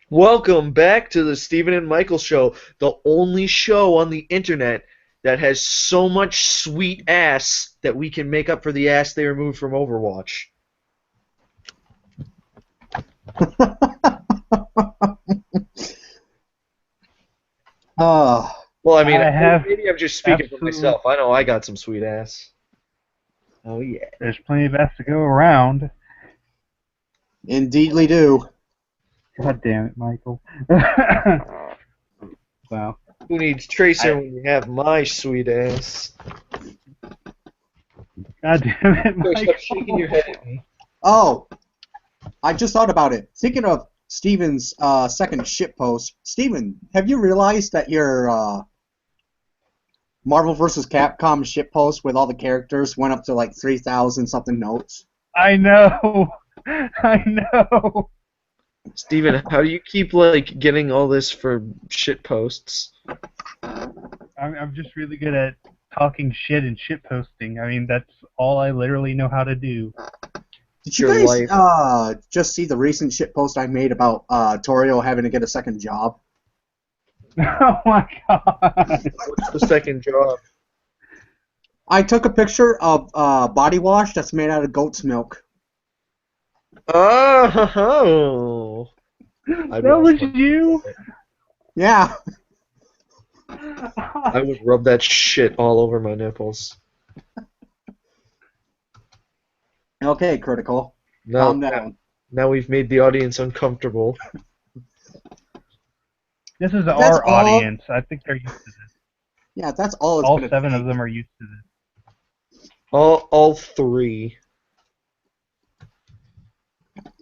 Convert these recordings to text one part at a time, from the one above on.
Welcome back to the Stephen and Michael Show, the only show on the internet that has so much sweet ass that we can make up for the ass they removed from Overwatch. Oh, Well, I mean, I have maybe I'm just speaking for absolutely. myself. I know I got some sweet ass. Oh yeah. There's plenty of ass to go around. indeedly do. God damn it, Michael. Well, Who needs Tracer I. when you have my sweet ass? God damn it, Sorry, stop shaking your Michael. head at me. Oh, I just thought about it. Thinking of Steven's second ship post. Steven, have you realized that your Marvel vs. Capcom ship post with all the characters went up to like 3,000 something notes? I know. I know. Steven, how do you keep like getting all this for shit posts? I'm just really good at talking shit and shit posting. I mean, that's all I literally know how to do. Did you Your guys life. just see the recent ship post I made about Torio having to get a second job? Oh my god. What's the second job? I took a picture of body wash that's made out of goat's milk. Oh, I'd That wash was my hands you? on it. Yeah. I would rub that shit all over my nipples. Okay, critical. Now, Calm now, down. now we've made the audience uncomfortable. This is If that's our all, audience. I think they're used to this. yeah, if that's all it's All gonna seven of take. them are used to this. All three.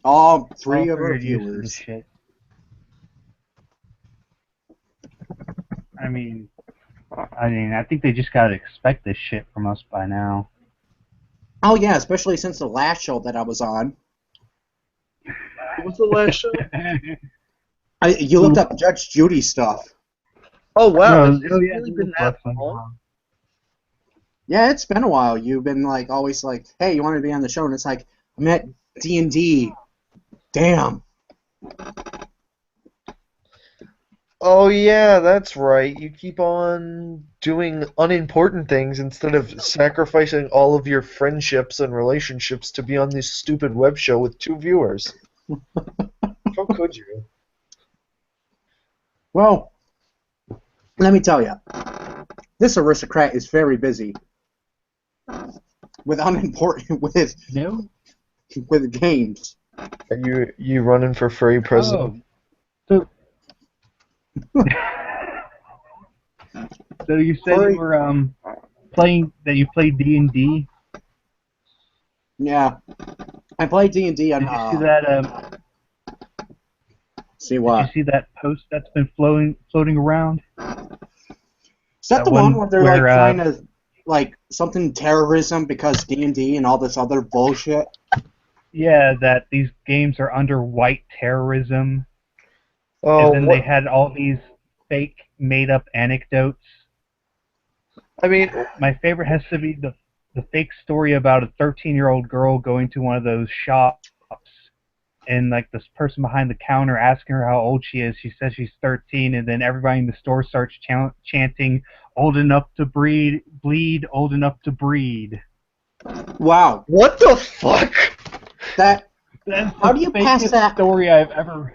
All All three of three our are used to this viewers. shit. I mean, I think they just gotta expect this shit from us by now. Oh yeah, especially since the last show that I was on. What was the last show? You looked up Judge Judy stuff. Oh wow, No, has oh it yeah, really there was been that wrestling. long? Yeah, it's been a while. You've been like always like, hey, you want to be on the show? And it's like, I'm at D&D. Damn. Oh yeah, that's right. You keep on doing unimportant things instead of sacrificing all of your friendships and relationships to be on this stupid web show with two viewers. How could you? Well, let me tell you, this aristocrat is very busy with unimportant No. with games. Are you running for free president? Oh, so so you said you Furry, were playing that you played D&D. yeah. I play D&D on Did you see that see Did you what? see that post that's been floating around? Is that That the one one where they're where like trying to like something terrorism because D&D and all this other bullshit? yeah, that these games are under white terrorism, Oh, and then they what? had all these fake made up anecdotes. I mean, My favorite has to be the fake story about a 13-year-old girl going to one of those shops, and like this person behind the counter asking her how old she is. She says she's 13, and then everybody in the store starts chanting, "Old enough to bleed, old enough to breed." Wow. what the fuck? That That's how the do you pass fakest that? story I've ever.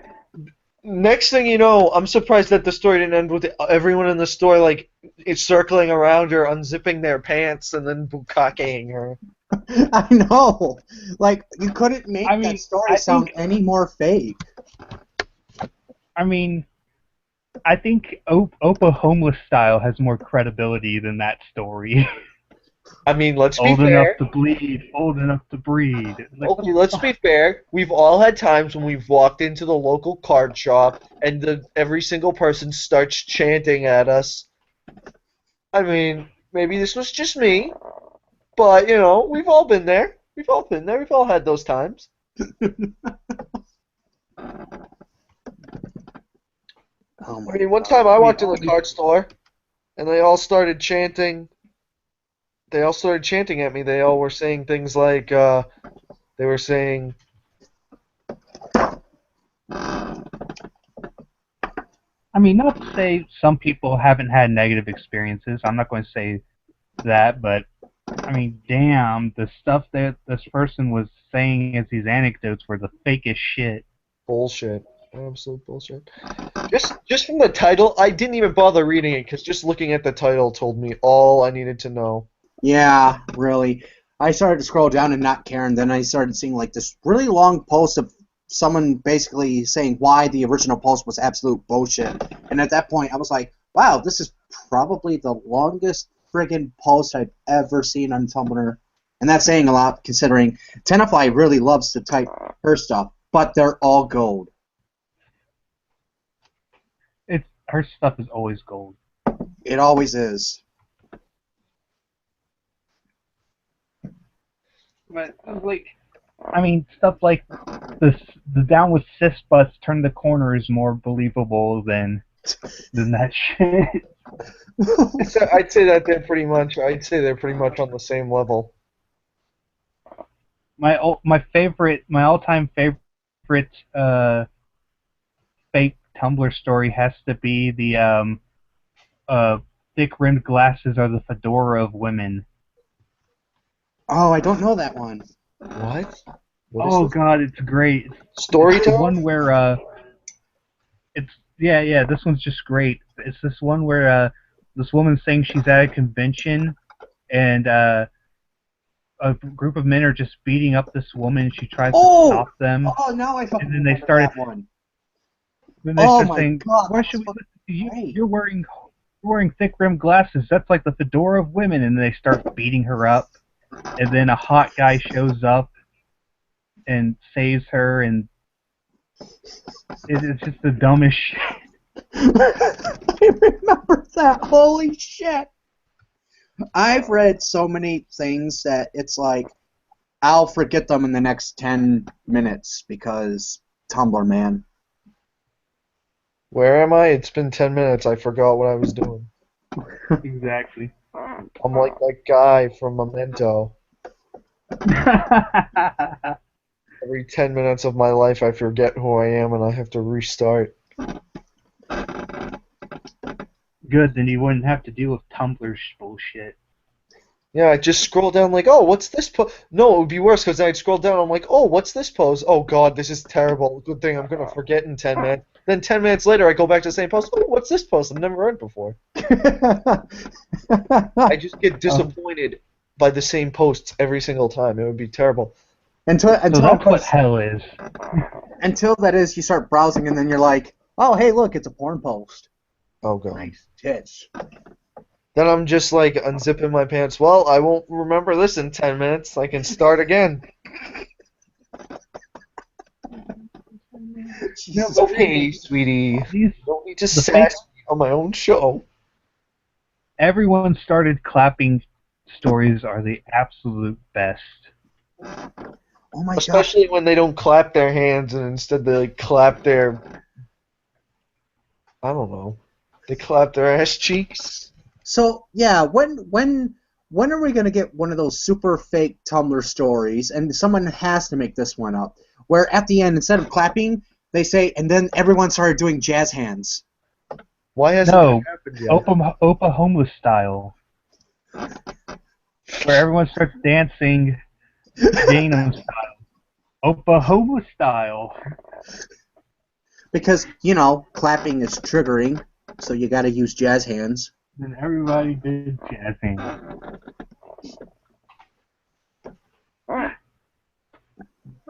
Next thing you know, I'm surprised that the story didn't end with everyone in the store like it's circling around her, unzipping their pants, and then bukkake her. I know. Like you couldn't I make that mean, story I sound think. any more fake. I mean, I think Opa Homeless Style has more credibility than that story. I mean, let's be Old enough fair. to bleed, old enough to breed. Like, what Okay, the let's be fuck? fair. We've all had times when we've walked into the local card shop and every single person starts chanting at us. I mean, maybe this was just me, but we've all been there. We've all been there. We've all had those times. Oh I my mean, one god. time I I mean, walked in all the these. card store and they all started chanting. They all started chanting at me. They all were saying things like, they were saying, I mean, not to say some people haven't had negative experiences. I'm not going to say that, but I mean, damn, the stuff that this person was saying as these anecdotes were the fakest shit. Bullshit. Absolute bullshit. Just from the title, I didn't even bother reading it because just looking at the title told me all I needed to know. Yeah, really. I started to scroll down and not care, and then I started seeing like this really long post of someone basically saying why the original post was absolute bullshit. And at that point, I was like, wow, this is probably the longest friggin' post I've ever seen on Tumblr. And that's saying a lot, considering Tenafly really loves to type her stuff, but they're all gold. It's her stuff is always gold. It always is. But like, I mean, stuff like the down with cis butts turn the corner is more believable than that shit. I'd say that they're pretty much. I'd say they're pretty much on the same level. My all-time favorite fake Tumblr story has to be the thick-rimmed glasses are the fedora of women. Oh, I don't know that one. What? What is Oh this? god, it's great. It's the Storytelling? one where it's yeah, this one's just great. It's this one where this woman's saying she's at a convention and a group of men are just beating up this woman and she tries to Oh! stop them. Oh, now I fucking And then they remember started that one. then they Oh start my saying, god, why that should was we listen to you? great. You're wearing thick rimmed glasses. That's like the fedora of women. And they start beating her up. And then a hot guy shows up and saves her, and it's just the dumbest shit. I remember that. Holy shit. I've read so many things that it's like I'll forget them in the next 10 minutes because Tumblr, man. Where am I? It's been 10 minutes. I forgot what I was doing. Exactly. I'm like that guy from Memento. Every 10 minutes of my life, I forget who I am and I have to restart. Good, then you wouldn't have to deal with Tumblr's bullshit. Yeah, I just scroll down like, oh, what's this post? No, it would be worse because I'd scroll down. I'm like, oh, what's this post? Oh God, this is terrible. Good thing I'm gonna forget in 10 minutes. Then 10 minutes later, I go back to the same post. Oh, what's this post? I've never read before. I just get disappointed by the same posts every single time. It would be terrible. until So until that's what hell is. until that is you start browsing and then you're like, oh hey look, it's a porn post. Oh God. Nice tits. Then I'm just like unzipping my pants. Well, I won't remember this in 10 minutes. I can start again. Jesus. Okay, sweetie. These Don't need to the sass me on my own show. everyone started clapping stories are the absolute best. Oh my god. Especially when they don't clap their hands and instead they like clap their, I don't know, they clap their ass cheeks. So yeah, when are we gonna get one of those super fake Tumblr stories? And someone has to make this one up, where at the end instead of clapping, they say, and then everyone started doing jazz hands. Why hasn't No, that happened yet? Opa homeless style, where everyone starts dancing Gangnam style. Opa homeless style. Because you know, clapping is triggering, so you got to use jazz hands. And everybody did jazz hands.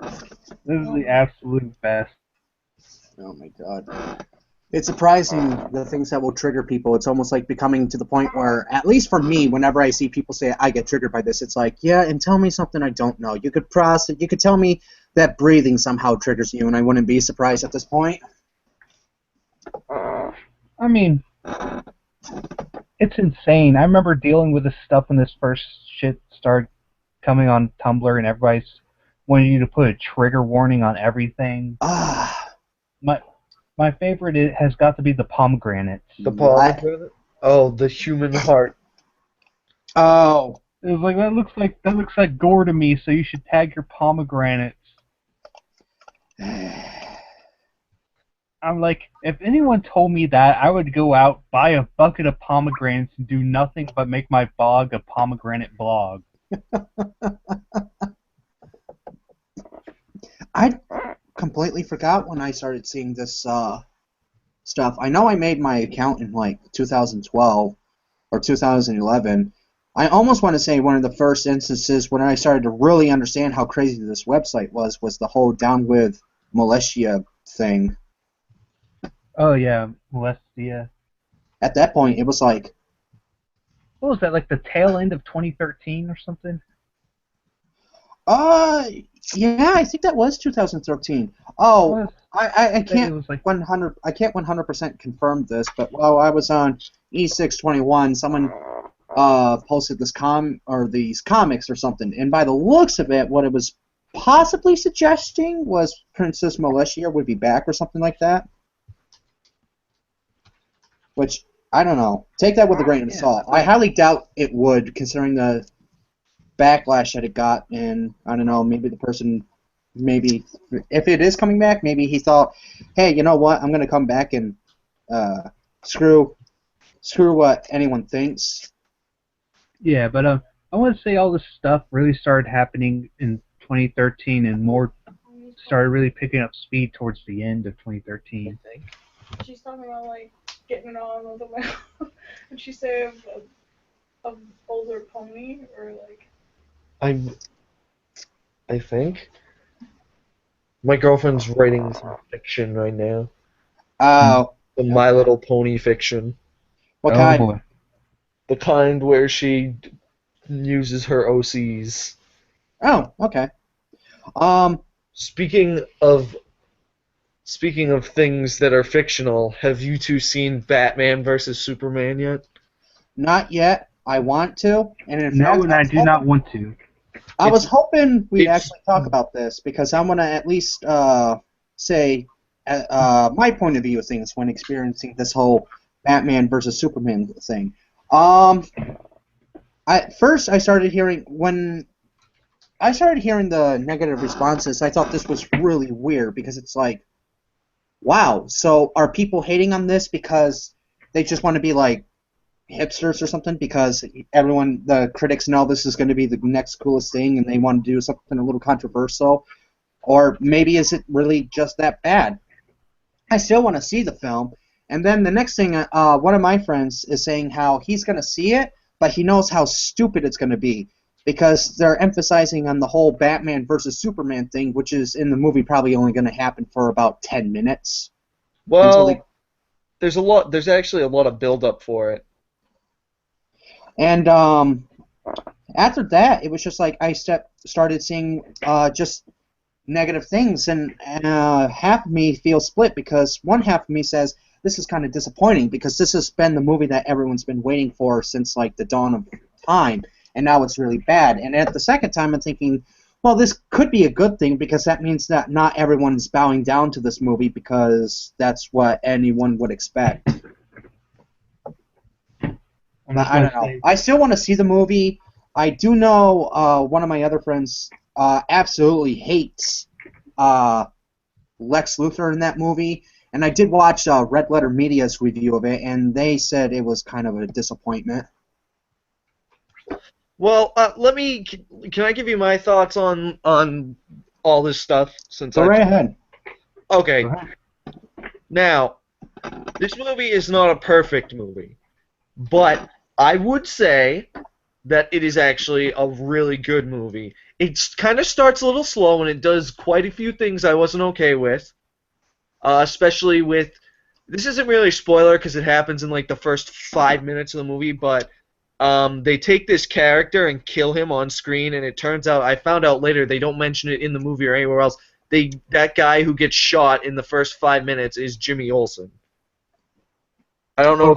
This is the absolute best. Oh my god. It's surprising the things that will trigger people. It's almost like becoming to the point where, at least for me, whenever I see people say I get triggered by this, it's like, yeah, and tell me something I don't know. You could you could tell me that breathing somehow triggers you, and I wouldn't be surprised at this point. I mean, it's insane. I remember dealing with this stuff when this first shit started coming on Tumblr, and everybody's wanting you to put a trigger warning on everything. Ah, My favorite has got to be the pomegranates. The pomegranate? Oh, the human heart. oh, It was like that looks like gore to me, so you should tag your pomegranates. I'm like, if anyone told me that, I would go out, buy a bucket of pomegranates, and do nothing but make my blog a pomegranate blog. I completely forgot when I started seeing this stuff. I know I made my account in like 2012 or 2011. I almost want to say one of the first instances when I started to really understand how crazy this website was the whole Down with Militia thing. Oh yeah, Molestia. At that point, it was like, What was that, like the tail end of 2013 or something? uh, yeah, I think that was 2013. Oh, Was I it can't was like 100% confirm this, but while I was on E621, someone posted these comics or something, and by the looks of it, what it was possibly suggesting was Princess Militia would be back or something like that. Which I don't know. Take that with a grain of salt. I highly doubt it would, considering the backlash that it got, and I don't know. Maybe the person, maybe if it is coming back, maybe he thought, hey, you know what? I'm gonna come back and screw what anyone thinks. yeah, but I want to say all this stuff really started happening in 2013, and more started really picking up speed towards the end of 2013. I think. She's talking about like getting it on with a mouth. Would she say of older pony or like? I think. My girlfriend's writing some fiction right now. Oh, The My Little Pony fiction. what Oh kind? boy. The kind where she uses her OCs. Oh, okay. Um, Speaking of things that are fictional, have you two seen Batman versus Superman yet? not yet. I want to, and in No, fact, and I do not want to. I was It's- hoping we'd it's- actually talk about this because I want to at least say my point of view of things when experiencing this whole Batman versus Superman thing. First I started hearing the negative responses. I thought this was really weird because it's like, wow, so are people hating on this because they just want to be like hipsters or something because the critics know this is going to be the next coolest thing and they want to do something a little controversial? Or maybe is it really just that bad? I still want to see the film. And then the next thing, one of my friends is saying how he's going to see it, but he knows how stupid it's going to be because they're emphasizing on the whole Batman versus Superman thing, which is in the movie probably only going to happen for about 10 minutes. Well, there's actually a lot of build up for it. And after that, it was just like I started seeing just negative things, and half of me feels split because one half of me says this is kind of disappointing because this has been the movie that everyone's been waiting for since like the dawn of time, and now it's really bad. And at the second time, I'm thinking, well, this could be a good thing because that means that not everyone's bowing down to this movie because that's what anyone would expect. I don't know. I still want to see the movie. I do know one of my other friends absolutely hates Lex Luthor in that movie, and I did watch Red Letter Media's review of it, and they said it was kind of a disappointment. Well, can I give you my thoughts on all this stuff since Go right ahead. Okay. Now, this movie is not a perfect movie, but I would say that it is actually a really good movie. It kind of starts a little slow, and it does quite a few things I wasn't okay with, especially with... This isn't really a spoiler because it happens in like the first 5 minutes of the movie, but they take this character and kill him on screen, and it turns out, I found out later, they don't mention it in the movie or anywhere else, that guy who gets shot in the first 5 minutes is Jimmy Olsen. I don't know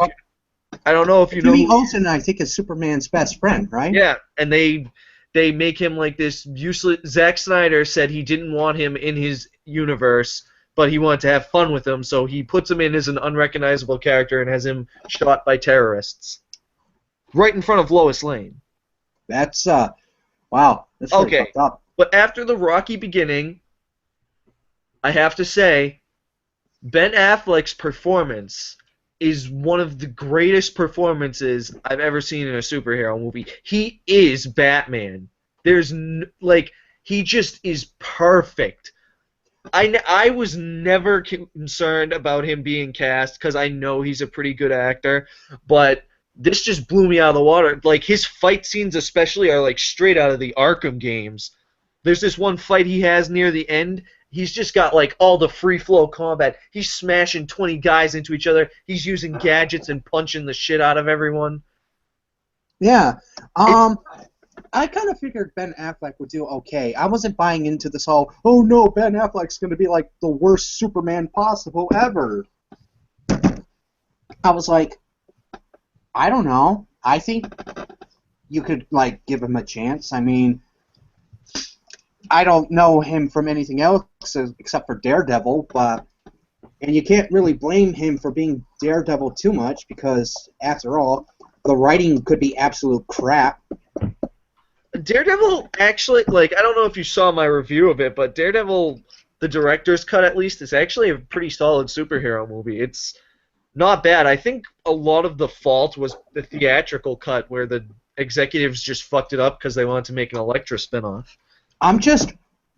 if you know. Jimmy Olsen, I think, is Superman's best friend, right? Yeah, and they make him like this useless. Zack Snyder said he didn't want him in his universe, but he wanted to have fun with him, so he puts him in as an unrecognizable character and has him shot by terrorists right in front of Lois Lane. That's wow. That's pretty fucked up. But after the rocky beginning, I have to say, Ben Affleck's performance is one of the greatest performances I've ever seen in a superhero movie. He is Batman. Like, he just is perfect. I was never concerned about him being cast because I know he's a pretty good actor, but this just blew me out of the water. Like, his fight scenes especially are like straight out of the Arkham games. There's this one fight he has near the end. He's just got like all the free flow combat. He's smashing 20 guys into each other. He's using gadgets and punching the shit out of everyone. Yeah. I kind of figured Ben Affleck would do okay. I wasn't buying into this whole, oh no, Ben Affleck's going to be like the worst Superman possible ever. I was like, I don't know. I think you could like give him a chance. I mean, I don't know him from anything else except for Daredevil, and you can't really blame him for being Daredevil too much because, after all, the writing could be absolute crap. Daredevil, actually, like, I don't know if you saw my review of it, but Daredevil, the director's cut at least, is actually a pretty solid superhero movie. It's not bad. I think a lot of the fault was the theatrical cut where the executives just fucked it up because they wanted to make an Elektra spinoff. I'm just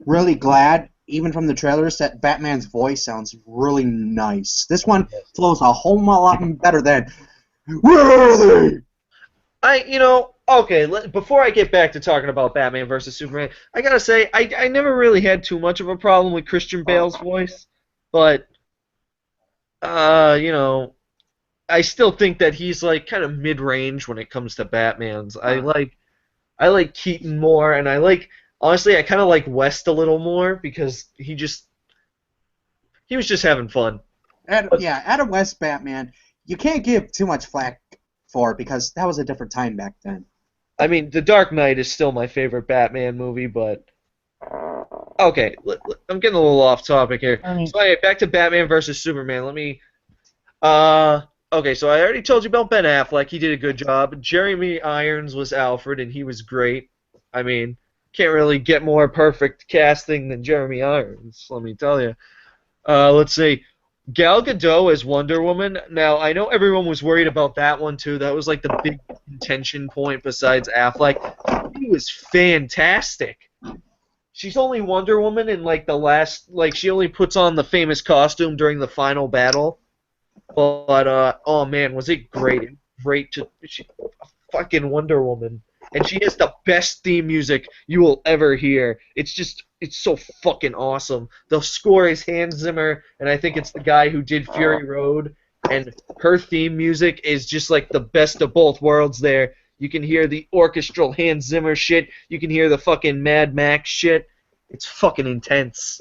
really glad, even from the trailers, that Batman's voice sounds really nice. This one flows a whole lot better than, where are they? Okay, before I get back to talking about Batman versus Superman, I gotta say, I never really had too much of a problem with Christian Bale's voice, but, I still think that he's, like, kind of mid-range when it comes to Batmans. I like Keaton more, and honestly, I kind of like West a little more, because he was just having fun. Adam West Batman, you can't give too much flack for, because that was a different time back then. I mean, The Dark Knight is still my favorite Batman movie, but... Okay, I'm getting a little off topic here. So, anyway, back to Batman versus Superman. Okay, so I already told you about Ben Affleck. He did a good job. Jeremy Irons was Alfred, and he was great. I mean, can't really get more perfect casting than Jeremy Irons, let me tell you. Let's see. Gal Gadot as Wonder Woman. Now, I know everyone was worried about that one, too. That was, like, the big contention point besides Affleck. She was fantastic. She's only Wonder Woman in, like, she only puts on the famous costume during the final battle. But, oh, man, was it great. She's a fucking Wonder Woman. And she has the best theme music you will ever hear. It's so fucking awesome. The score is Hans Zimmer, and I think it's the guy who did Fury Road, and her theme music is just like the best of both worlds there. You can hear the orchestral Hans Zimmer shit. You can hear the fucking Mad Max shit. It's fucking intense.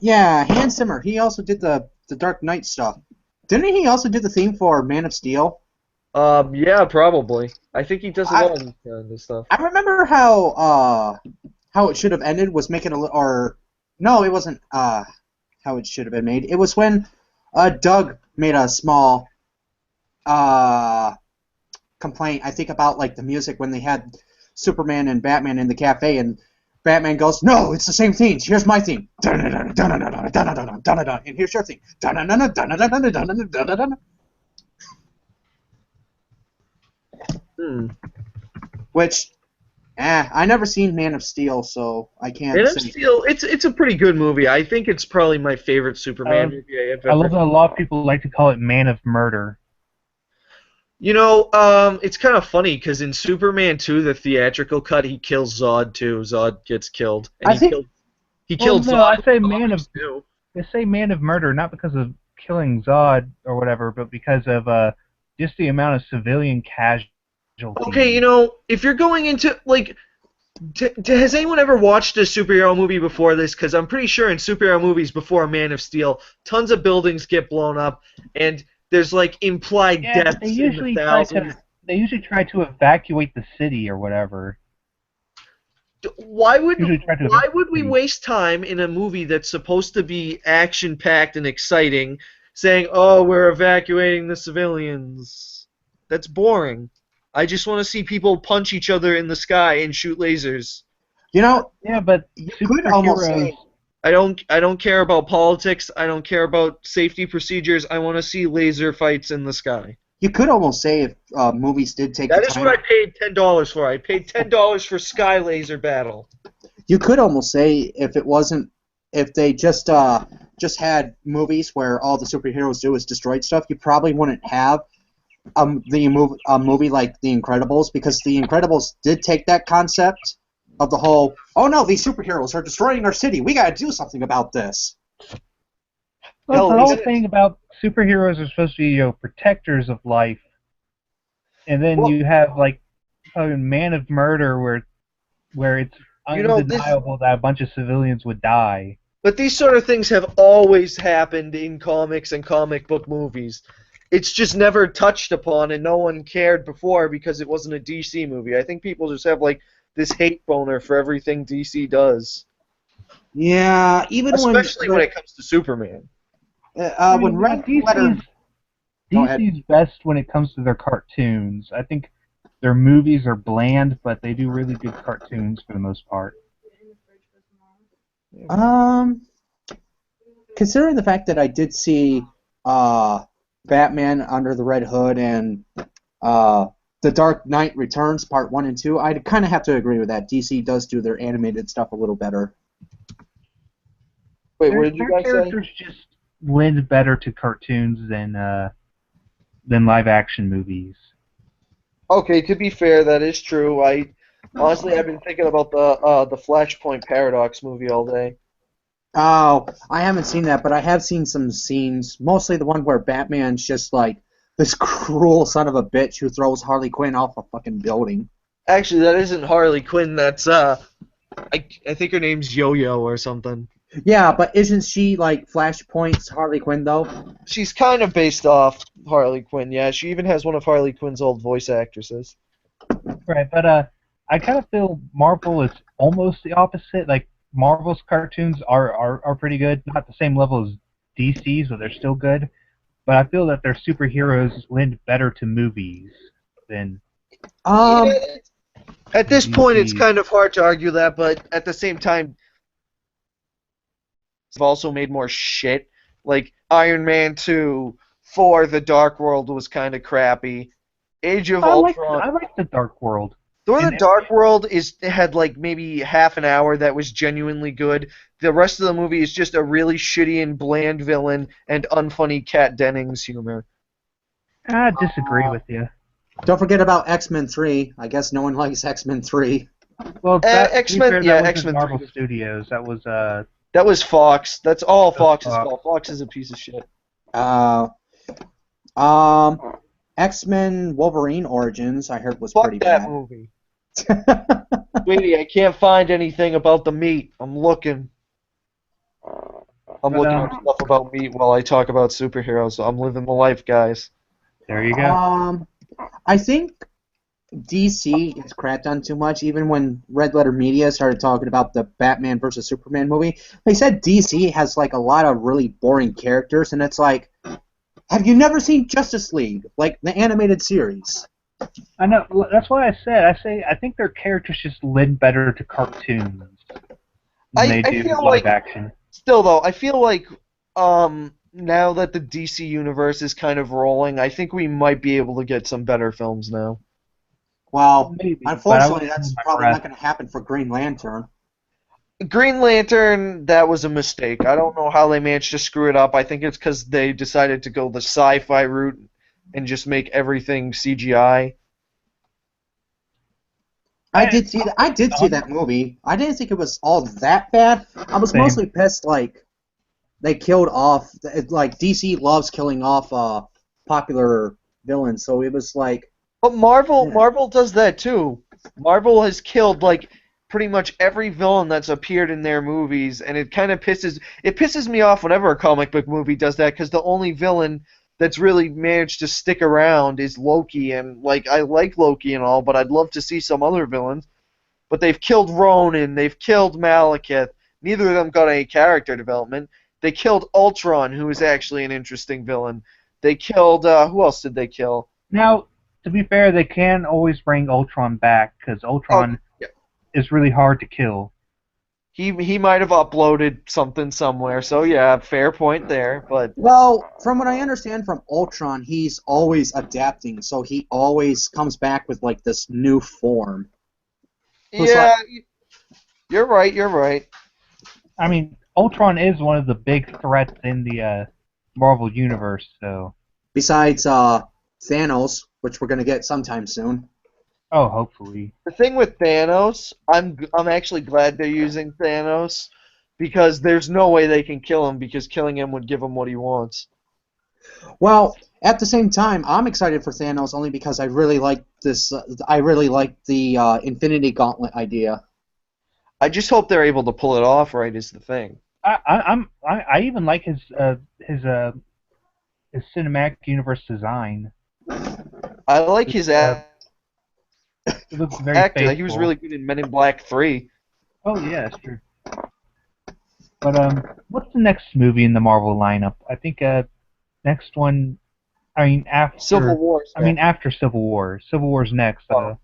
Yeah, Hans Zimmer. He also did the Dark Knight stuff. Didn't he also do the theme for Man of Steel? Yeah, probably. I think he does a lot of this kind of stuff. I remember how it should have ended was making no, it wasn't how it should have been made. It was when Doug made a small complaint, I think, about like the music when they had Superman and Batman in the cafe, and Batman goes, "No, it's the same themes. Here's my theme. And here's your theme. Which, I never seen Man of Steel, so I can't say. Man of Steel, it's a pretty good movie. I think it's probably my favorite Superman movie I have ever. I love that a lot of people like to call it Man of Murder. It's kind of funny because in Superman 2, the theatrical cut, he kills Zod too. Zod gets killed, and he killed no, Zod. They say Man of Murder not because of killing Zod or whatever, but because of just the amount of civilian casualties. Okay, if you're going into like, has anyone ever watched a superhero movie before this? Because I'm pretty sure in superhero movies before Man of Steel, tons of buildings get blown up, and there's like implied deaths in the thousands. They usually try to evacuate the city or whatever. Why would we waste time in a movie that's supposed to be action-packed and exciting, saying, "Oh, we're evacuating the civilians"? That's boring. I just want to see people punch each other in the sky and shoot lasers. Yeah, but you could almost say I don't care about politics. I don't care about safety procedures. I want to see laser fights in the sky. You could almost say if movies did take the That is what time. I paid $10 for. I paid $10 for Sky Laser Battle. You could almost say if it wasn't, if they just had movies where all the superheroes do is destroy stuff, you probably wouldn't have a movie like The Incredibles, because The Incredibles did take that concept of the whole, oh no, these superheroes are destroying our city, we gotta do something about this. Well, Hell, the we whole did. thing about superheroes are supposed to be, protectors of life, and then Well, you have like a Man of Murder where it's this. undeniable that a bunch of civilians would die. But these sort of things have always happened in comics and comic book movies. It's just never touched upon, and no one cared before because it wasn't a DC movie. I think people just have like this hate boner for everything DC does, Yeah, even especially when it comes to Superman. when Red Letter. Go ahead. DC's best when it comes to their cartoons. I think their movies are bland, but they do really good cartoons for the most part. Um, Considering the fact that I did see Batman Under the Red Hood and The Dark Knight Returns Part 1 and 2, I'd kind of have to agree with that. DC does do their animated stuff a little better. Wait, Their, what did you their guys say? characters just lend better to cartoons than live action movies. Okay, to be fair, that is true. Honestly, I've been thinking about the Flashpoint Paradox movie all day. Oh, I haven't seen that, but I have seen some scenes, mostly the one where Batman's just like this cruel son of a bitch who throws Harley Quinn off a fucking building. Actually, that isn't Harley Quinn. That's I think her name's Yo-Yo or something. Yeah, but isn't she like Flashpoint's Harley Quinn though? She's kind of based off Harley Quinn. Yeah, she even has one of Harley Quinn's old voice actresses. Right, but I kind of feel Marvel is almost the opposite. Like Marvel's cartoons are pretty good, not the same level as DC's, but they're still good. But I feel that their superheroes lend better to movies than Um, Yeah, at this point, it's DC's. kind of hard to argue that, but at the same time, they've also made more shit. Like Iron Man 2, 4, The Dark World was kind of crappy. Age of Ultron. I like the Dark World. Thor: The And Dark World had like maybe half an hour that was genuinely good. The rest of the movie is just a really shitty and bland villain and unfunny Kat Dennings humor. I disagree with you. don't forget about X-Men 3. I guess no one likes X-Men 3. Well, to be X-Men, fair, yeah, that X-Men wasn't 3. Marvel Studios. That was That was Fox. That's all That was Fox's Fox. fault. Fox is a piece of shit. Uh, um, X-Men Wolverine Origins, I heard was Fuck pretty that bad. movie. Sweetie, I can't find anything about the meat. I'm looking. I'm looking up stuff about meat while I talk about superheroes. So I'm living the life, guys. There you go. I think DC is crapped on too much. Even when Red Letter Media started talking about the Batman versus Superman movie, they said DC has like a lot of really boring characters, and it's like, have you never seen Justice League, like the animated series? I know. That's why I think their characters just lend better to cartoons than they I do feel live like action. Still though, I feel like now that the DC universe is kind of rolling, I think we might be able to get some better films now. Well, Maybe, but I unfortunately, wouldn't that's hold my probably breath. not going to happen for Green Lantern. Green Lantern, that was a mistake. I don't know how they managed to screw it up. I think it's because they decided to go the sci-fi route and just make everything CGI. I did see that. I did see that movie. I didn't think it was all that bad. I was Same. mostly pissed, like they killed off. Like DC loves killing off popular villains, so it was like, But Marvel, Yeah. Marvel does that too. Marvel has killed like pretty much every villain that's appeared in their movies, and it kind of pisses me off whenever a comic book movie does that because the only villain that's really managed to stick around is Loki, and like I like Loki and all, but I'd love to see some other villains. But they've killed Ronan, they've killed Malekith. Neither of them got any character development. They killed Ultron, who is actually an interesting villain. They killed who else did they kill? Now, to be fair, they can always bring Ultron back because Ultron yeah. is really hard to kill. He might have uploaded something somewhere. So yeah, fair point there. But Well, from what I understand from Ultron, he's always adapting, so he always comes back with like this new form. Who's like, yeah, you're right. You're right. I mean, Ultron is one of the big threats in the Marvel universe, so besides Thanos, which we're gonna get sometime soon. oh, hopefully. The thing with Thanos, I'm actually glad they're using Thanos because there's no way they can kill him because killing him would give him what he wants. Well, at the same time, I'm excited for Thanos only because I really like this. I really like the Infinity Gauntlet idea. I just hope they're able to pull it off right is the thing. I even like his cinematic universe design. I like his It looks very actor. He was faithful. really good in Men in Black 3. Oh yeah, that's true. But what's the next movie in the Marvel lineup? I think next one. I mean Civil after. War's I mean next. after Civil War. Civil War's next. Oh,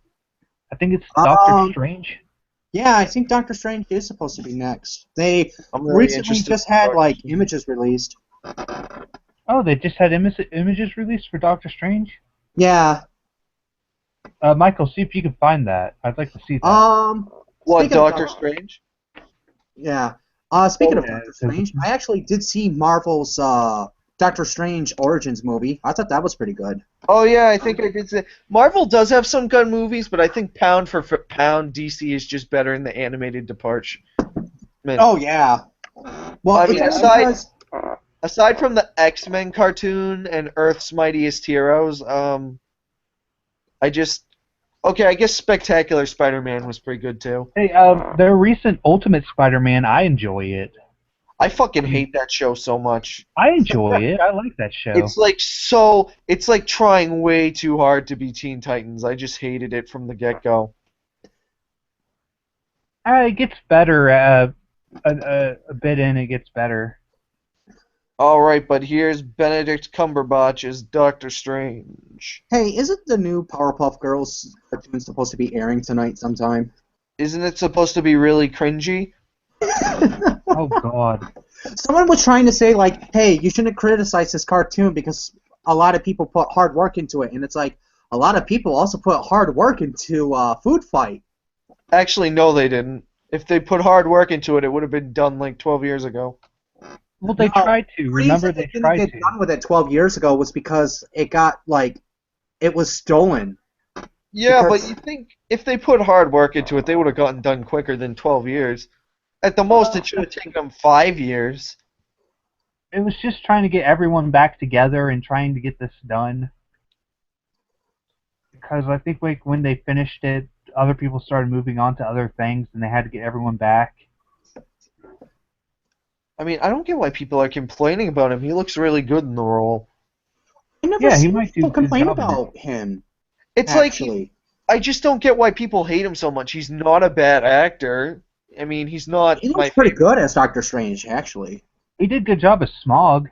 I think it's Doctor Um, Strange. yeah, I think Doctor Strange is supposed to be next. They I'm really recently interested just in had Doctor like Strange. images released. Oh, they just had images released for Doctor Strange. Yeah. Michael, see if you can find that. I'd like to see that. What, Speaking of Doctor Doctor, Strange? yeah. Oh, Speaking of Yeah, Doctor 'cause Strange, I actually did see Marvel's Doctor Strange Origins movie. I thought that was pretty good. oh yeah, I think I did say Marvel does have some good movies, but I think pound for pound, DC is just better in the animated department. Oh yeah. Well, I it's mean, yeah, only aside from the X-Men cartoon and Earth's Mightiest Heroes, I just okay. I guess Spectacular Spider-Man was pretty good too. hey, their recent Ultimate Spider-Man, I enjoy it. I fucking I mean, hate that show so much. I enjoy it. I like that show. It's like trying way too hard to be Teen Titans. I just hated it from the get-go. It gets better. A bit in, it gets better. All right, but here's Benedict Cumberbatch as Doctor Strange. hey, isn't the new Powerpuff Girls cartoon supposed to be airing tonight sometime? Isn't it supposed to be really cringy? Oh God. Someone was trying to say like, hey, you shouldn't criticize this cartoon because a lot of people put hard work into it, and it's like a lot of people also put hard work into Food Fight. Actually, no, they didn't. If they put hard work into it, it would have been done like 12 years ago. Well, No, they tried to. the Remember, reason they it didn't tried get to. done with it 12 years ago was because it got like it was stolen. Yeah, but Because you think if they put hard work into it, they would have gotten done quicker than 12 years. At the most, it should have taken them 5 years. It was just trying to get everyone back together and trying to get this done. Because I think like when they finished it, other people started moving on to other things, and they had to get everyone back. I mean, I don't get why people are complaining about him. He looks really good in the role. I never Yeah, he seen might do people a good complain job in it. about him. It's like Actually, I just don't get why people hate him so much. He's not a bad actor. I mean, he's not he looks my pretty favorite. good as Doctor Strange. Actually, He did a good job as Smog.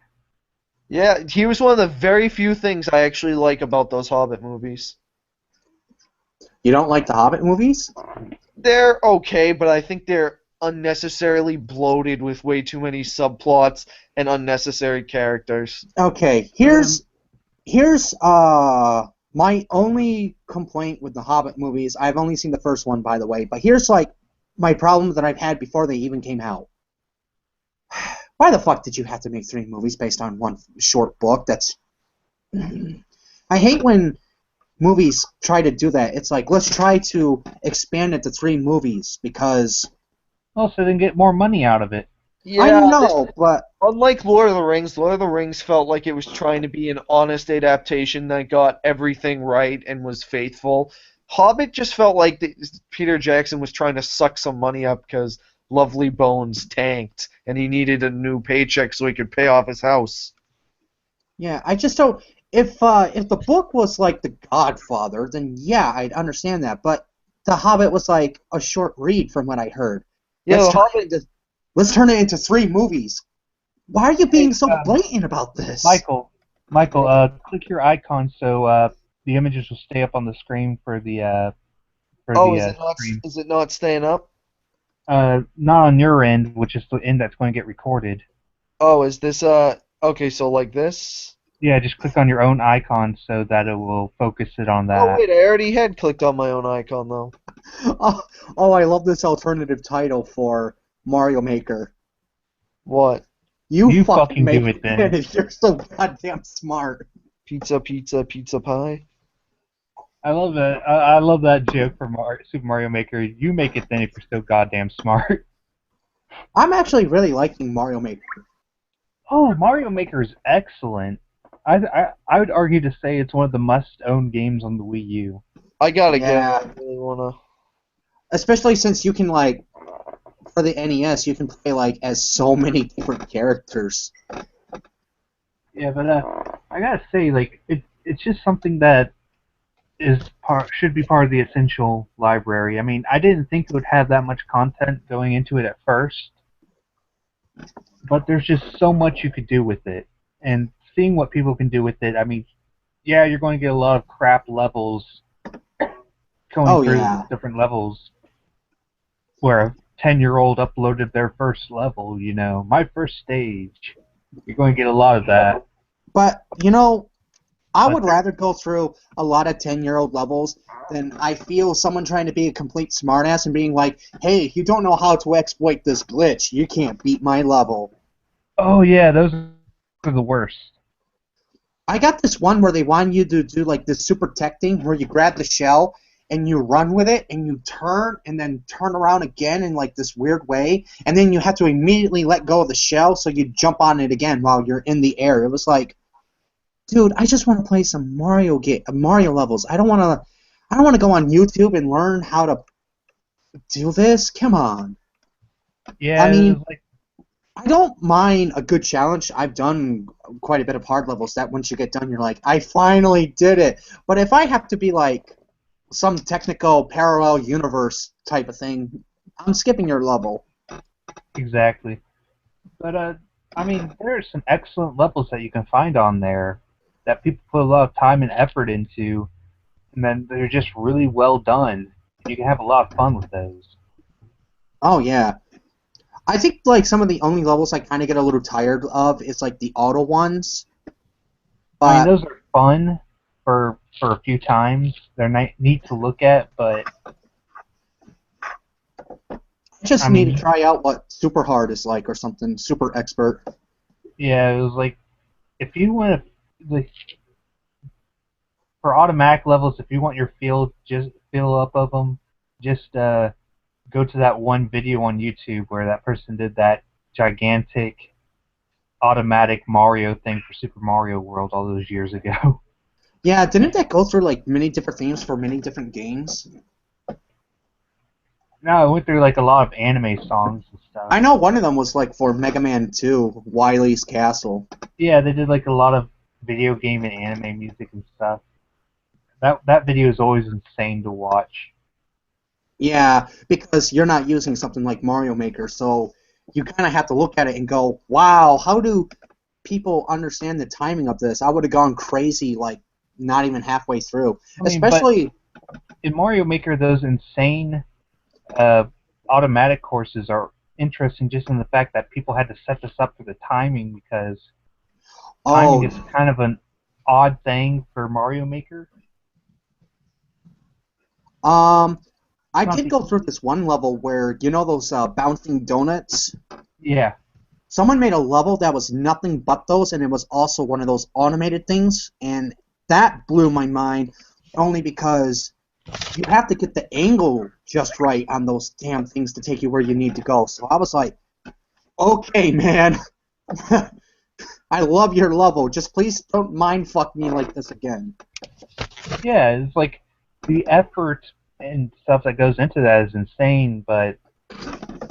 Yeah, he was one of the very few things I actually like about those Hobbit movies. you don't like the Hobbit movies? They're okay, but I think they're unnecessarily bloated with way too many subplots and unnecessary characters. Okay, Um, here's my only complaint with the Hobbit movies. I've only seen the first one, by the way, but here's like my problem that I've had before they even came out. Why the fuck did you have to make 3 movies based on one short book? That's I hate when movies try to do that. It's like let's try to expand it to 3 movies because well, so they can get more money out of it. I Yeah, know, but unlike Lord of the Rings felt like it was trying to be an honest adaptation that got everything right and was faithful. Hobbit just felt like Peter Jackson was trying to suck some money up because Lovely Bones tanked and he needed a new paycheck so he could pay off his house. yeah, I just don't. If the book was like The Godfather, then yeah, I'd understand that. But The Hobbit was like a short read, from what I heard. Yeah, Let's the turn it Hobbit. into let's turn it into 3 movies. Why are you Hey, being so blatant about this? Michael, click your icon so the images will stay up on the screen for the Oh, stream. is it not staying up? Not on your end, which is the end that's going to get recorded. Oh, is this okay, so like this? Yeah, just click on your own icon so that it will focus it on Oh that. wait, I already had clicked on my own icon though. Oh, oh, I love this alternative title for Mario Maker. What? You You fucking fucking make do it then. it. You're so goddamn smart. Pizza, pizza, pizza pie? I love that. I love that joke from Super Mario Maker. You make it then if you're so goddamn smart. I'm actually really liking Mario Maker. Oh, Mario Maker is excellent. I would argue to say it's one of the must-own games on the Wii U. I gotta get it. Yeah, I really wanna. especially since you can like for the NES, you can play like as so many different characters. Yeah, but I gotta say, like, it's just something that should be part of the essential library. I mean, I didn't think it would have that much content going into it at first, but there's just so much you could do with it, and seeing what people can do with it. I mean, yeah, you're going to get a lot of crap levels going Oh through yeah, different levels where a 10-year-old uploaded their first level. You know, my first stage. You're going to get a lot of that, but you know, I but would rather go through a lot of 10-year-old levels than I feel someone trying to be a complete smartass and being like, "Hey, you don't know how to exploit this glitch. You can't beat my level." oh yeah, those are the worst. I got this one where they want you to do like this super tech thing where you grab the shell and you run with it and you turn and then turn around again in like this weird way, and then you have to immediately let go of the shell so you jump on it again while you're in the air. It was like, dude, I just want to play some Mario levels. I don't want to go on YouTube and learn how to do this. Come on. I Yeah, it mean, was like I don't mind a good challenge. I've done quite a bit of hard levels that once you get done, you're like, I finally did it. But if I have to be like some technical parallel universe type of thing, I'm skipping your level. exactly. But I mean, there are some excellent levels that you can find on there that people put a lot of time and effort into, and then they're just really well done. You can have a lot of fun with those. Oh yeah. I think like some of the only levels I kind of get a little tired of is like the auto ones. I mean, But those are fun for a few times. They're neat to look at, but I just I need to mean, try out what super hard is like or something. Super expert. yeah, it was like if you want to like for automatic levels, if you want your field just fill up of them, just go to that one video on YouTube where that person did that gigantic automatic Mario thing for Super Mario World all those years ago. Yeah, didn't that go through like many different themes for many different games? No, it went through like a lot of anime songs and stuff. I know one of them was like for Mega Man 2, Wily's Castle. Yeah, they did like a lot of video game and anime music and stuff. That video is always insane to watch. Yeah, because you're not using something like Mario Maker, so you kind of have to look at it and go, wow, how do people understand the timing of this? I would have gone crazy like not even halfway through. I mean, but Especially, in Mario Maker, those insane uh, automatic courses are interesting just in the fact that people had to set this up for the timing because timing oh, is kind of an odd thing for Mario Maker. um, I It's not did the go through this one level where, you know those bouncing donuts? yeah. Someone made a level that was nothing but those, and it was also one of those automated things, and that blew my mind only because you have to get the angle just right on those damn things to take you where you need to go. So I was like, okay, man, I love your level. Just please don't mind fuck me like this again. Yeah, it's like the effort and stuff that goes into that is insane, but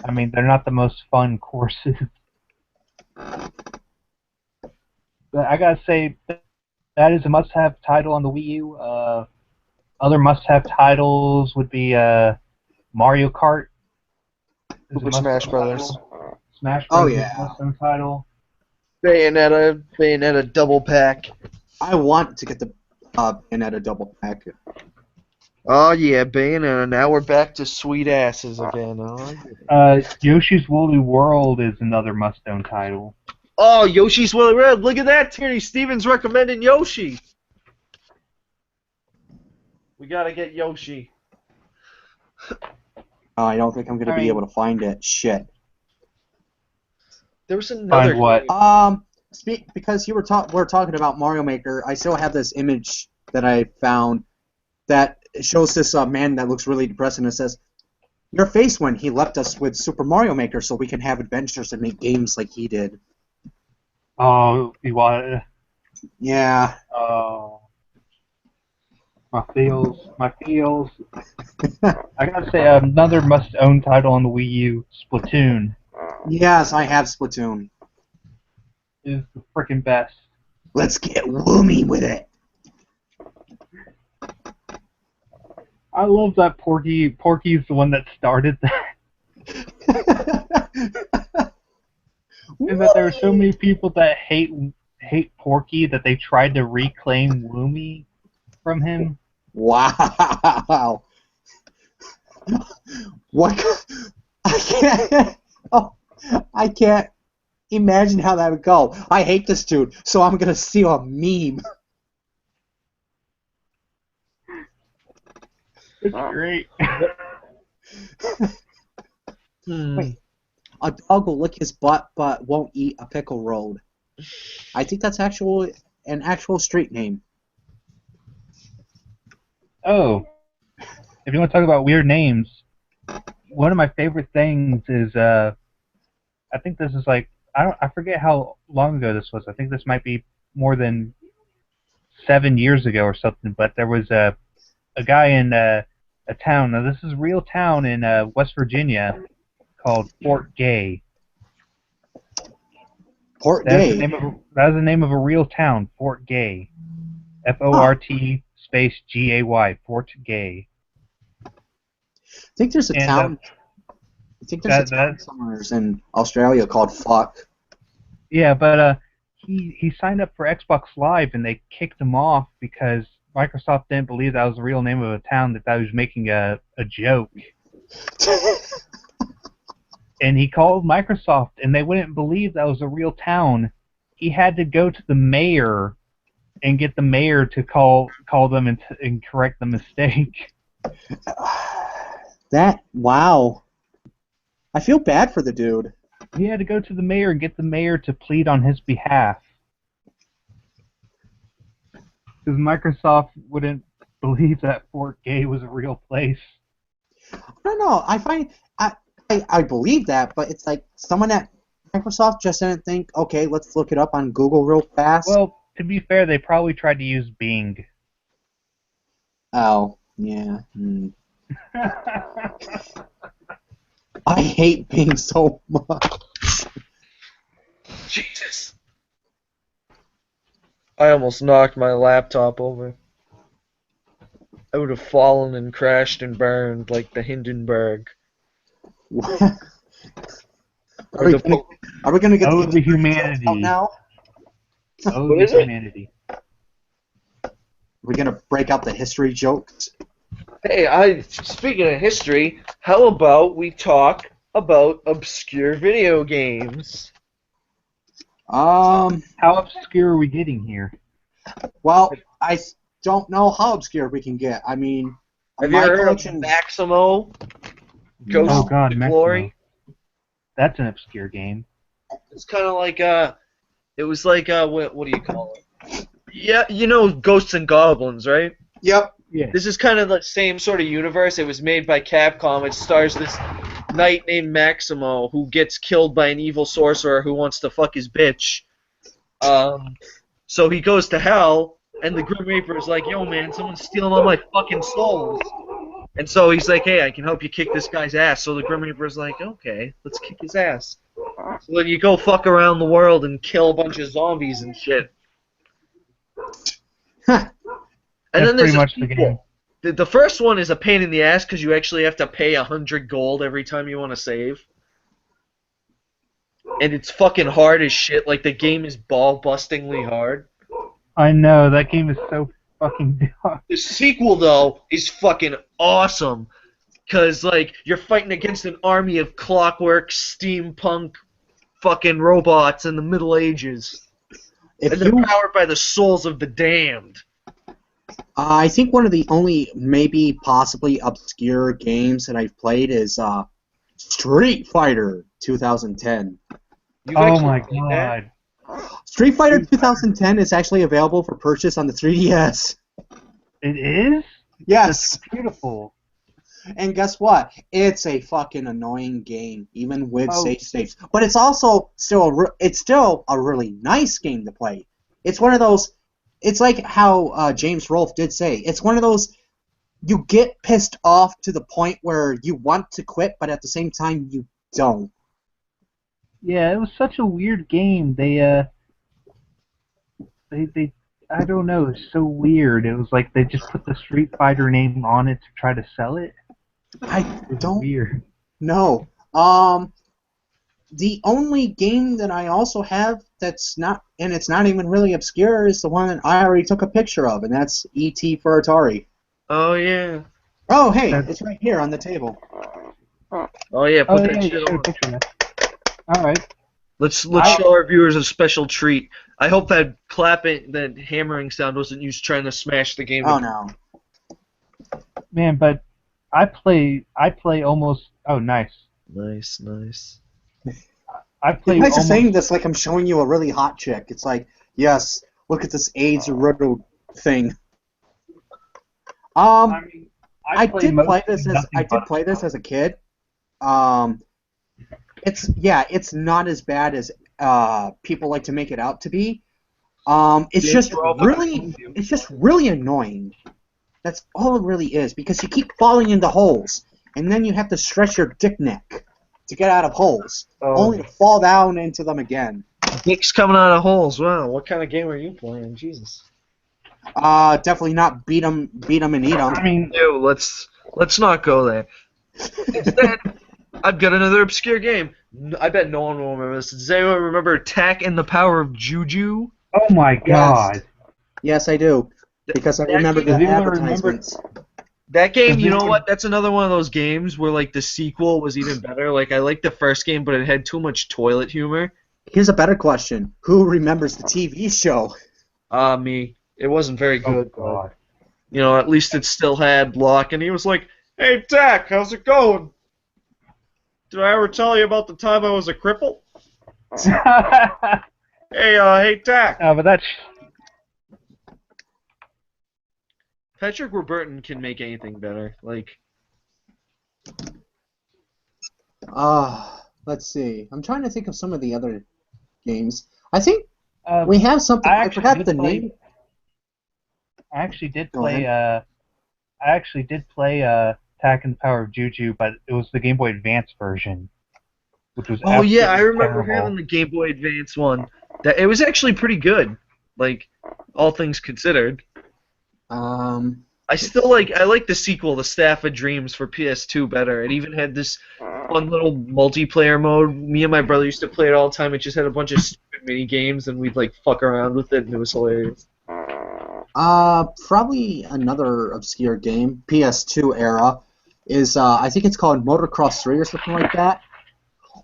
I mean they're not the most fun courses. But I gotta say that is a must-have title on the Wii U. Other must-have titles would be Mario Kart is a Super must-have Smash Brothers. title. Smash Oh Bros. Is a yeah, must-have title. Bayonetta double pack. I want to get the Bayonetta double pack. Oh yeah, Bayonetta. Now we're back to sweet asses again. Oh, Yoshi's Woolly World is another must-own title. oh Yoshi's Woolly World. Look at that, Tierney Stevens recommending Yoshi. We gotta get Yoshi. Oh, I don't think I'm gonna be able to find it. Shit. There was another Find what? Because we're talking about Mario Maker, I still have this image that I found that shows this man that looks really depressed, and it says, "Your face when he left us with Super Mario Maker, so we can have adventures and make games like he did." Oh, you want? Yeah. Oh, my feels. I gotta say, another must-own title on the Wii U, Splatoon, Yes, I have Splatoon. is the freaking best. Let's get woomy with it. I love that Porky. Porky's the one that started that. And that there are so many people that hate Porky that they tried to reclaim Woomy from him. Wow. What? I can't. Oh, I can't imagine how that would go. I hate this dude, so I'm gonna steal a meme. It's great. Wait, a dog will lick his butt but won't eat a pickle road. I think that's an actual street name. Oh, if you want to talk about weird names, one of my favorite things is I think this is like I forget how long ago this was. I think this might be more than 7 years ago or something. But there was a guy in a town. Now this is a real town in West Virginia called Fort Gay. Port That is Gay. that is the name of a real town, Fort Gay. F-O-R-T space G-A-Y, Fort Gay. I think there's a And, town. I think there's a town somewhere in Australia called Fuck. Yeah, but he signed up for Xbox Live and they kicked him off because Microsoft didn't believe that was the real name of a town, that was making a joke. And he called Microsoft and they wouldn't believe that was a real town. He had to go to the mayor and get the mayor to call them and correct the mistake. Wow. I feel bad for the dude. He had to go to the mayor and get the mayor to plead on his behalf. Because Microsoft wouldn't believe that Fort Gay was a real place. I don't know. I believe that, but it's like someone at Microsoft just didn't think, okay, let's look it up on Google real fast. Well, to be fair, they probably tried to use Bing. Oh, yeah. I hate Bing so much. Jesus. I almost knocked my laptop over. I would have fallen and crashed and burned like the Hindenburg. Are we gonna get Oh, the the humanity. out now? Oh, What the is it? humanity. We're gonna break out the history jokes. Hey, speaking of history, how about we talk about obscure video games? How obscure are we getting here? Well, I don't know how obscure we can get. I mean, Have you my ever heard of collection. Maximo? Ghost Oh of God, the Maximo. Glory? That's an obscure game. It's kind of like it was like what do you call it? Yeah, you know Ghosts and Goblins, right? Yep. Yeah. This is kind of the same sort of universe. It was made by Capcom. It stars this knight named Maximo who gets killed by an evil sorcerer who wants to fuck his bitch. So he goes to hell, and the Grim Reaper is like, yo, man, someone's stealing all my fucking souls. And so he's like, hey, I can help you kick this guy's ass. So the Grim Reaper is like, okay, let's kick his ass. So then you go fuck around the world and kill a bunch of zombies and shit. And then That's there's pretty a much the game. sequel. The first one is a pain in the ass because you actually have to pay 100 gold every time you want to save. And it's fucking hard as shit. Like, the game is ball-bustingly hard. I know, that game is so fucking dumb. The sequel, though, is fucking awesome. Because, like, you're fighting against an army of clockwork, steampunk, fucking robots in the Middle Ages. And If they're you, powered by the souls of the damned. I think one of the only maybe possibly obscure games that I've played is Street Fighter 2010. You've Oh actually my played that? god. Street Fighter 2010 is actually available for purchase on the 3DS. It is? Yes. Beautiful. And guess what? It's a fucking annoying game, even with Oh. save states. But it's also still a really nice game to play. It's one of those. It's like how James Rolfe did say. It's one of those. You get pissed off to the point where you want to quit, but at the same time you don't. Yeah, it was such a weird game. They I don't know, it's so weird. It was like they just put the Street Fighter name on it to try to sell it. I It was don't weird. know. The only game that I also have that's not, and it's not even really obscure, is the one that I already took a picture of, and that's E.T. for Atari. Oh, yeah. Oh, hey, That's- it's right here on the table. Oh, yeah, Oh put yeah, that you shit got a on. picture of that. Alright. Let's I- show our viewers a special treat. I hope that clapping, that hammering sound wasn't used trying to smash the game. Oh, no. Man, but I play almost nice. Nice, nice. I You play guys are almost saying this like I'm showing you a really hot chick. It's like, yes, look at this AIDS-riddled thing. I mean, I play did play mostly this as nothing I did but- play this as a kid. It's not as bad as people like to make it out to be. It's Yeah, just we're all really annoying. That's all it really is, because you keep falling into holes, and then you have to stretch your dick neck to get out of holes, only to fall down into them again. Dick's coming out of holes. Wow, what kind of game are you playing? Jesus. Definitely not beat 'em and eat 'em. I mean, Ew, let's not go there. Instead, I've got another obscure game. I bet no one will remember this. Does anyone remember Attack and the Power of Juju? oh my god. Yes, I do, because I That remember game- the Does anyone remember- advertisements. That game, Does you know anyone- what? That's another one of those games where like the sequel was even better. Like I liked the first game, but it had too much toilet humor. Here's a better question: who remembers the TV show? Me. It wasn't very Oh good, but god. you know, at least it still had Locke, and he was like, "Hey, Dak, how's it going? Did I ever tell you about the time I was a cripple? Hey, Dak." But that's Patrick Warburton can make anything better. Like, Let's see. I'm trying to think of some of the other games. I think uh, we have something. I I actually forgot did the play- name. I actually did Go play Attack and the Power of Juju, but it was the Game Boy Advance version, which was oh yeah, I absolutely remember terrible. having the Game Boy Advance one. That it was actually pretty good. Like, all things considered. I still I like the sequel, The Staff of Dreams for PS2 better. It even had this fun little multiplayer mode. Me and my brother used to play it all the time. It just had a bunch of stupid mini games, and we'd like fuck around with it, and it was hilarious. Probably another obscure game, PS2 era, is I think it's called Motocross 3 or something like that,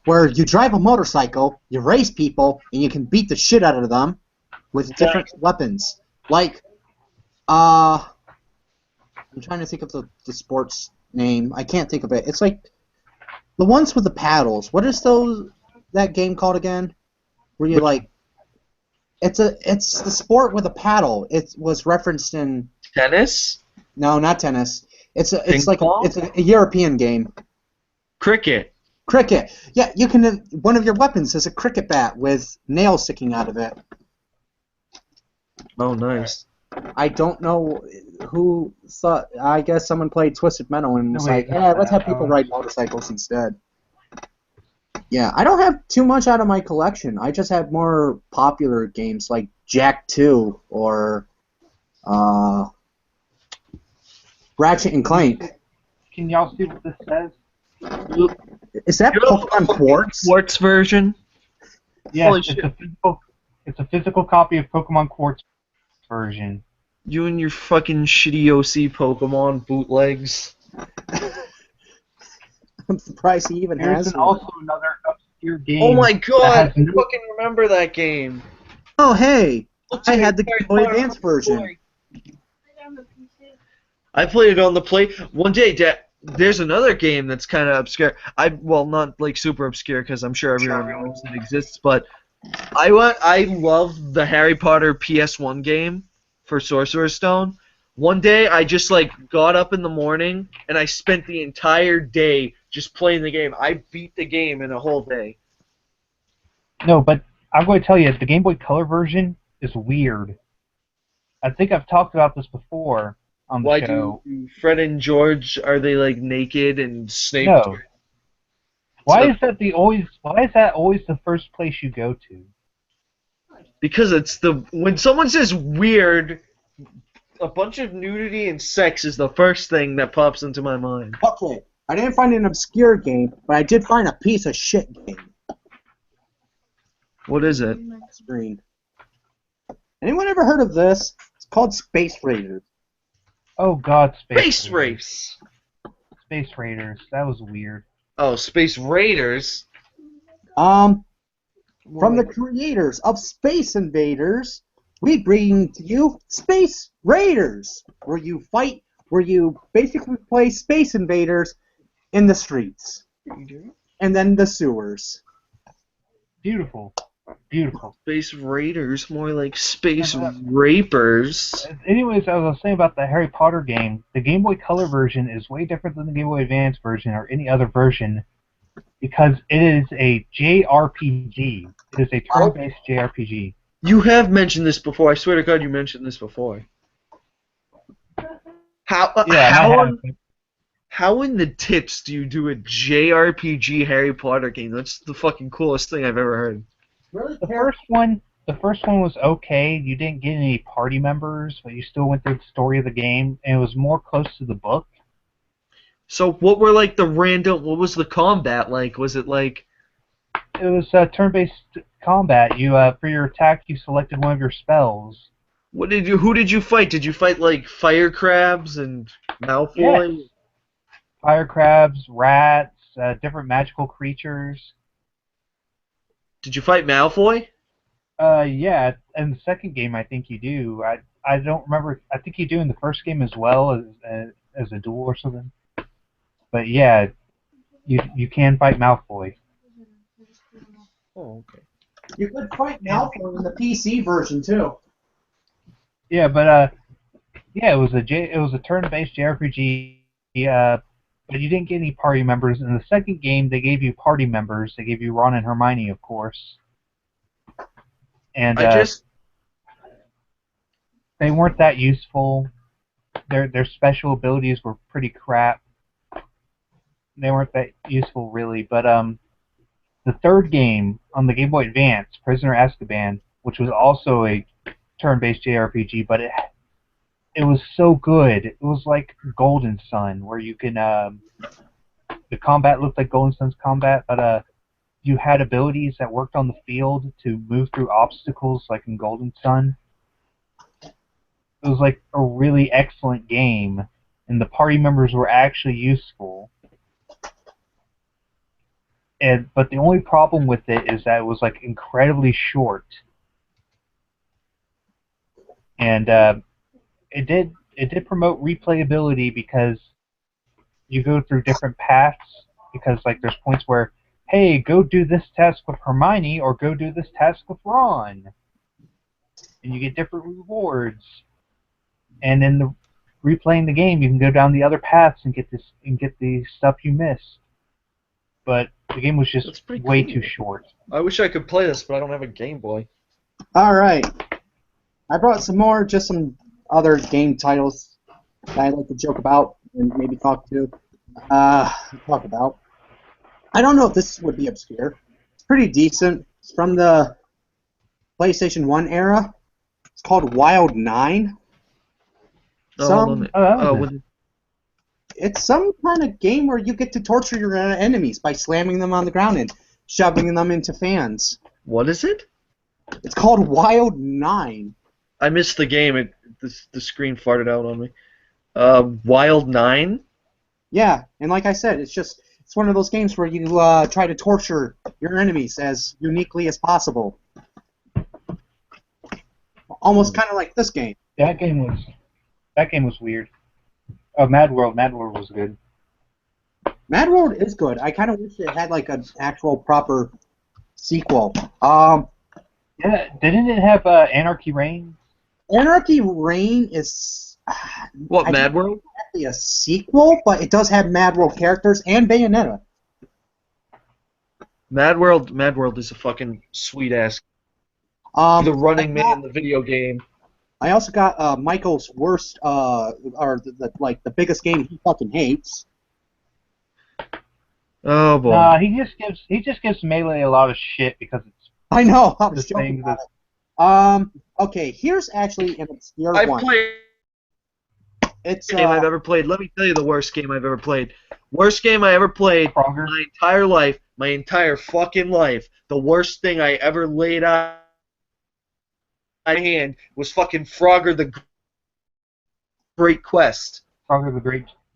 where you drive a motorcycle, you race people, and you can beat the shit out of them with different weapons. Like, I'm trying to think of the sports name. I can't think of it. It's like the ones with the paddles. What is that game called again? Where you like, it's the sport with a paddle. It was referenced in. Tennis? No, not tennis. It's Ping pong? a European game. Cricket. Cricket. Yeah, you can. One of your weapons is a cricket bat with nails sticking out of it. Oh, nice. I don't know who thought. I guess someone played Twisted Metal and was No, like, wait, "Yeah, let's have people ride motorcycles instead." Yeah, I don't have too much out of my collection. I just have more popular games like Jack 2 or Ratchet and Clank. Can y'all see what this says? Is that Pokemon Quartz? Quartz version? Yes, Holy it's shit. a physical copy of Pokemon Quartz version. You and your fucking shitty OC Pokemon bootlegs. I'm surprised he even Here's has also one. another obscure Oh game my that god, has I no. fucking remember that game. Oh, hey! I Ultimate had the Game Harry Boy Potter Advance version. I played it on the play one day. There's another game that's kind of obscure. Well, not like super obscure because I'm sure everyone knows it exists, but I love the Harry Potter PS1 game for Sorcerer's Stone. One day I just like got up in the morning and I spent the entire day just playing the game. I beat the game in a whole day. No, but I'm going to tell you, the Game Boy Color version is weird. I think I've talked about this before on the Why show. do Fred and George, are they like naked and Snape? No. Why So- is that always the first place you go to? Because when someone says weird, a bunch of nudity and sex is the first thing that pops into my mind. Okay, I didn't find an obscure game, but I did find a piece of shit game. What is it? Screen. Anyone ever heard of this? It's called Space Raiders. Oh God, Space Race. Space Raiders. That was weird. Oh, Space Raiders. From the creators of Space Invaders, we bring to you Space Raiders, where you basically play Space Invaders in the streets, and then the sewers. Beautiful. Beautiful. Space Raiders, more like Space Rapers. Anyways, as I was saying about the Harry Potter game, the Game Boy Color version is way different than the Game Boy Advance version or any other version because it is a JRPG. It is a turn-based JRPG. You have mentioned this before. I swear to God, you mentioned this before. How in the tits do you do a JRPG Harry Potter game? That's the fucking coolest thing I've ever heard. Really? The first one was okay. You didn't get any party members, but you still went through the story of the game, and it was more close to the book. So what was the combat like? Was it like... It was turn-based combat. You for your attack, you selected one of your spells. Who did you fight? Did you fight like fire crabs and Malfoy? Yes. Fire crabs, rats, different magical creatures. Did you fight Malfoy? Yeah. In the second game, I think you do. I don't remember. I think you do in the first game as well as a duel or something. But yeah, you can fight Malfoy. Oh, okay. You could fight Malfoy in the PC version too. Yeah, but yeah, it was a turn-based JRPG. But you didn't get any party members. In the second game, they gave you party members. They gave you Ron and Hermione, of course. And they weren't that useful. Their special abilities were pretty crap. They weren't that useful, really. But the third game on the Game Boy Advance, Prisoner Azkaban, which was also a turn-based JRPG, but it was so good. It was like Golden Sun, where you can the combat looked like Golden Sun's combat, but you had abilities that worked on the field to move through obstacles, like in Golden Sun. It was like a really excellent game, and the party members were actually useful. But the only problem with it is that it was like incredibly short, and it did promote replayability because you go through different paths. Because like there's points where, hey, go do this task with Hermione or go do this task with Ron, and you get different rewards. And in the replaying the game, you can go down the other paths and get the stuff you missed. But the game was just way too short. I wish I could play this, but I don't have a Game Boy. All right, I brought some other game titles that I like to joke about and maybe talk about. I don't know if this would be obscure. It's pretty decent. It's from the PlayStation 1 era. It's called Wild 9. It's some kind of game where you get to torture your enemies by slamming them on the ground and shoving them into fans. What is it? It's called Wild 9. I missed the game. the screen farted out on me. Wild 9? Yeah, and like I said, it's one of those games where you try to torture your enemies as uniquely as possible. Almost kind of like this game. That game was weird. Oh, Mad World was good. Mad World is good. I kind of wish it had like an actual proper sequel. Yeah, didn't it have Anarchy Reigns? Anarchy Reign is What, I Mad think World? it's actually a sequel, but it does have Mad World characters and Bayonetta. Mad World is a fucking sweet ass. The running man in the video game. I also got Michael's worst, or the biggest game he fucking hates. Oh boy. He just gives Melee a lot of shit because it's I know. I was the joking thing about that it. Okay, here's actually an obscure I've one. played It's game I've ever played. Let me tell you the worst game I've ever played. Worst game I ever played Frogger. my entire life, my entire fucking life. The worst thing I ever laid on my hand was fucking Frogger the Great Quest. Frogger the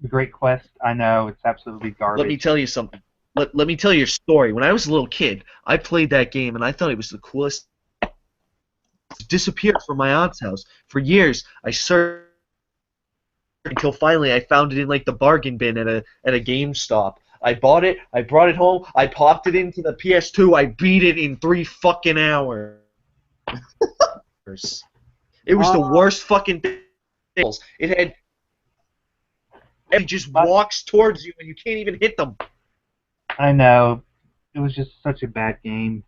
Great Quest. I know it's absolutely garbage. Let me tell you something. Let me tell you a story. When I was a little kid, I played that game and I thought it was the coolest. It disappeared from my aunt's house. For years, I searched until finally I found it in like the bargain bin at a GameStop. I bought it, I brought it home, I popped it into the PS2, I beat it in 3 fucking hours. It was the worst fucking thing. It just walks towards you and you can't even hit them. I know. It was just such a bad game.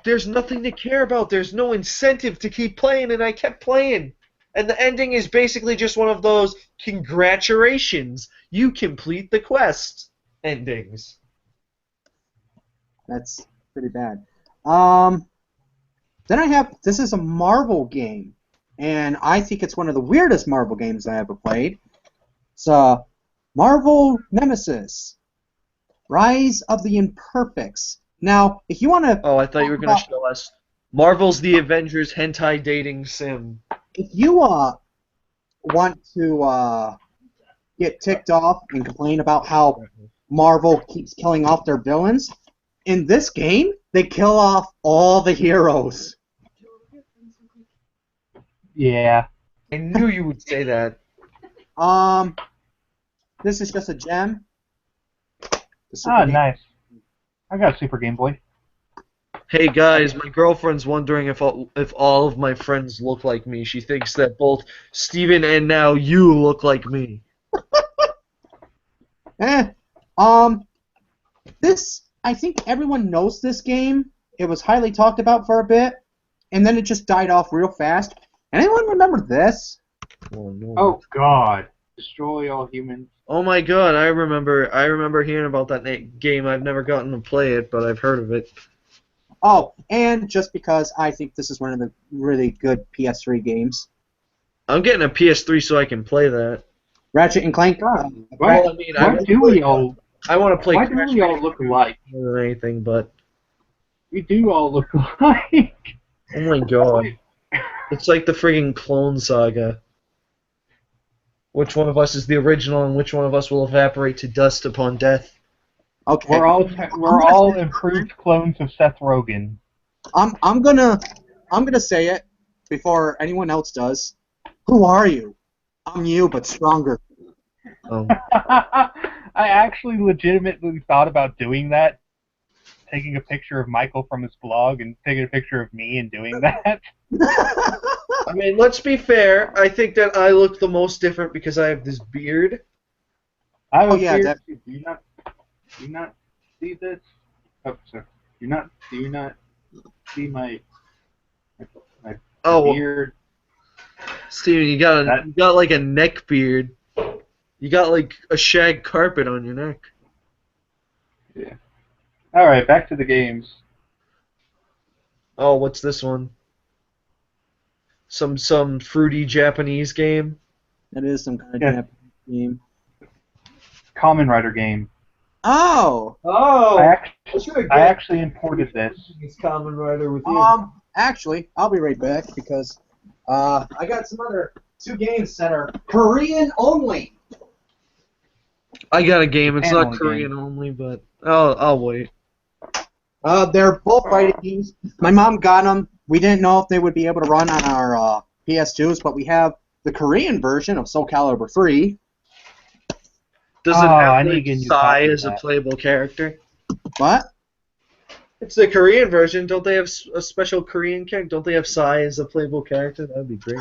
There's nothing to care about. There's no incentive to keep playing, and I kept playing. And the ending is basically just one of those congratulations, you complete the quest endings. That's pretty bad. Then this is a Marvel game, and I think it's one of the weirdest Marvel games I ever played. It's Marvel Nemesis, Rise of the Imperfects. Now, if you want to... Oh, I thought you were going to show us Marvel's The Avengers hentai dating sim. If you want to get ticked off and complain about how Marvel keeps killing off their villains, in this game, they kill off all the heroes. Yeah. I knew you would say that. This is just a gem. Nice. I got a Super Game Boy. Hey guys, my girlfriend's wondering if all of my friends look like me. She thinks that both Steven and now you look like me. This, I think everyone knows this game. It was highly talked about for a bit, and then it just died off real fast. Anyone remember this? Oh, no. Oh God! Destroy all humans. Oh my god, I remember hearing about that game. I've never gotten to play it, but I've heard of it. Oh, and just because I think this is one of the really good PS3 games. I'm getting a PS3 so I can play that. Ratchet and Clank. Why I do we all want to play. Why do we all look alike? More than anything, but We do all look alike. oh my god, it's like the friggin' clone saga. Which one of us is the original, and which one of us will evaporate to dust upon death? Okay. We're all improved clones of Seth Rogen. I'm gonna say it before anyone else does. Who are you? I'm you, but stronger. Oh. I actually legitimately thought about doing that, taking a picture of Michael from his blog and taking a picture of me and doing that. I mean, let's be fair. I think that I look the most different because I have this beard. I have Oh, a yeah, beard. Do you not see this? Oh, sorry. Do you not see my Oh, beard? Steven, you got like a neck beard. You got like a shag carpet on your neck. Yeah. All right, back to the games. Oh, what's this one? Some fruity Japanese game. That is some kind of Yeah. Japanese game. Kamen Rider game. Oh. I actually imported this. It's Kamen Rider with Actually, I'll be right back because I got some other 2 games that are Korean only. I got a game. It's And not only Korean game. only, but I'll wait. They're both fighting games. My mom got them. We didn't know if they would be able to run on our PS2s, but we have the Korean version of Soul Calibur 3. Does Oh, it have I need to like get a new Psy copy of as a that. playable character? What? It's the Korean version. Don't they have a special Korean character? Don't they have Psy as a playable character? That would be great.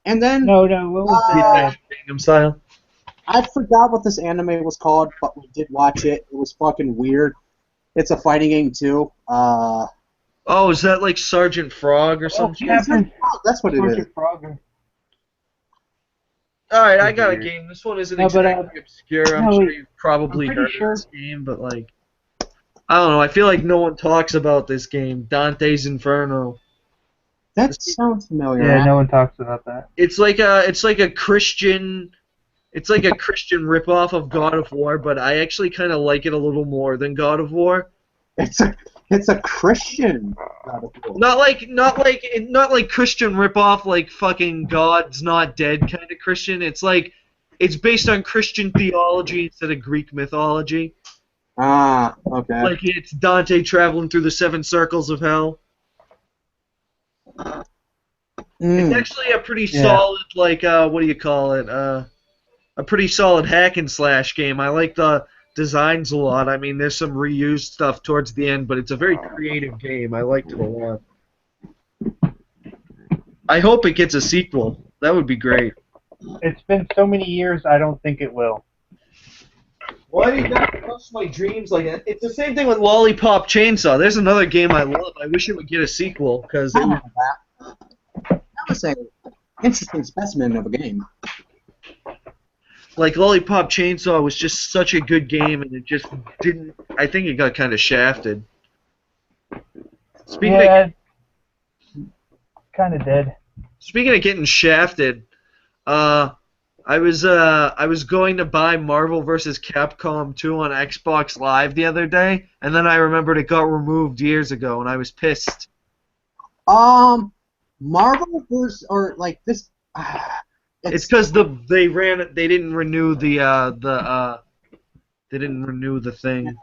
And then No, what was Be it? like Gangnam Style. I forgot what this anime was called, but we did watch it. It was fucking weird. It's a fighting game too. Oh, is that like Sergeant Frog or Oh, something? Captain That's what it is. Sergeant Frogger. Alright, I It's got a weird. game. This one isn't No, but, exactly obscure. I'm no, sure wait. you've probably I'm pretty heard sure- of this game, but like, I don't know. I feel like no one talks about this game, Dante's Inferno. That sounds familiar. Yeah, no one talks about that. It's like a Christian ripoff of God of War, but I actually kind of like it a little more than God of War. It's a Christian. Not like Christian ripoff, like fucking God's not dead kind of Christian. It's like it's based on Christian theology instead of Greek mythology. Ah, okay. Like it's Dante traveling through the 7 circles of hell. It's actually a pretty solid, like, what do you call it? A pretty solid hack and slash game. I like the designs a lot. I mean, there's some reused stuff towards the end, but it's a very creative game. I liked it a lot. I hope it gets a sequel. That would be great. It's been so many years, I don't think it will. Why do you got to crush my dreams like that? It's the same thing with Lollipop Chainsaw. There's another game I love. I wish it would get a sequel because it would. That was an interesting specimen of a game. Like Lollipop Chainsaw was just such a good game, and it just didn't. I think it got kind of shafted. Speaking of Kind of dead. getting shafted, I was going to buy Marvel vs. Capcom 2 on Xbox Live the other day, and then I remembered it got removed years ago, and I was pissed. Marvel versus or like this. It's because they didn't renew the thing.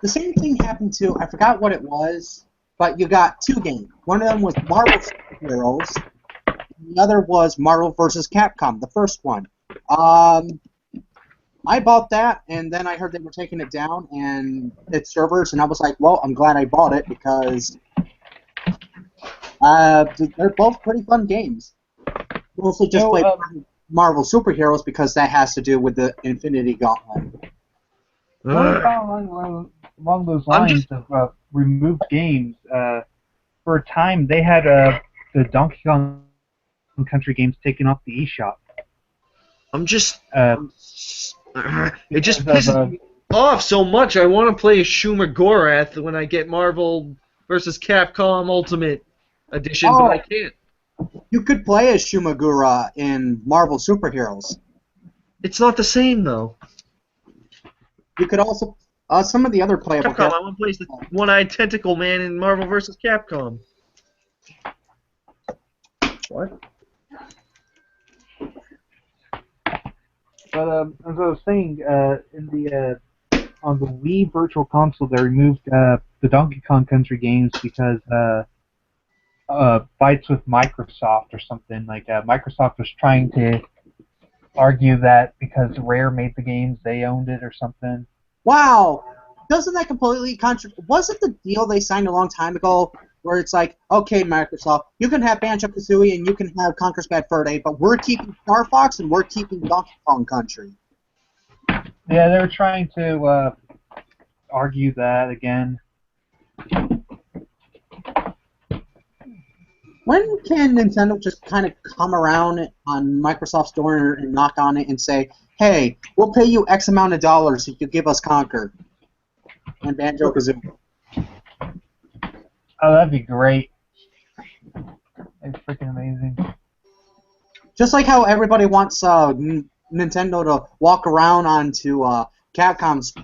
The same thing happened to, I forgot what it was, but you got 2 games. One of them was Marvel Superheroes, and the other was Marvel vs. Capcom, the first one. I bought that, and then I heard they were taking it down and its servers, and I was like, well, I'm glad I bought it because they're both pretty fun games. Mostly just play Marvel Superheroes because that has to do with the Infinity Gauntlet. What about along those lines of removed games? For a time, they had the Donkey Kong Country games taken off the eShop. I'm just. It just because pisses me off so much. I want to play Schumer Gorath when I get Marvel vs. Capcom Ultimate Edition, but I can't. You could play as Shumagura in Marvel Superheroes. It's not the same though. You could also some of the other playable Capcom. I want to play as the one-eyed tentacle man in Marvel vs. Capcom. What? But as I was saying, in the on the Wii Virtual Console, they removed the Donkey Kong Country games because fights with Microsoft or something. Like Microsoft was trying to argue that because Rare made the games, they owned it or something. Wow! Doesn't that completely contradict? Wasn't the deal they signed a long time ago where it's like, okay, Microsoft, you can have Banjo-Kazooie and you can have Conker's Bad Fur Day, but we're keeping Star Fox and we're keeping Donkey Kong Country. Yeah, they were trying to argue that again. When can Nintendo just kind of come around on Microsoft's door and knock on it and say, hey, we'll pay you X amount of dollars if you give us Conker and Banjo-Kazooie? Oh, that'd be great. It's freaking amazing. Just like how everybody wants Nintendo to walk around onto Capcom's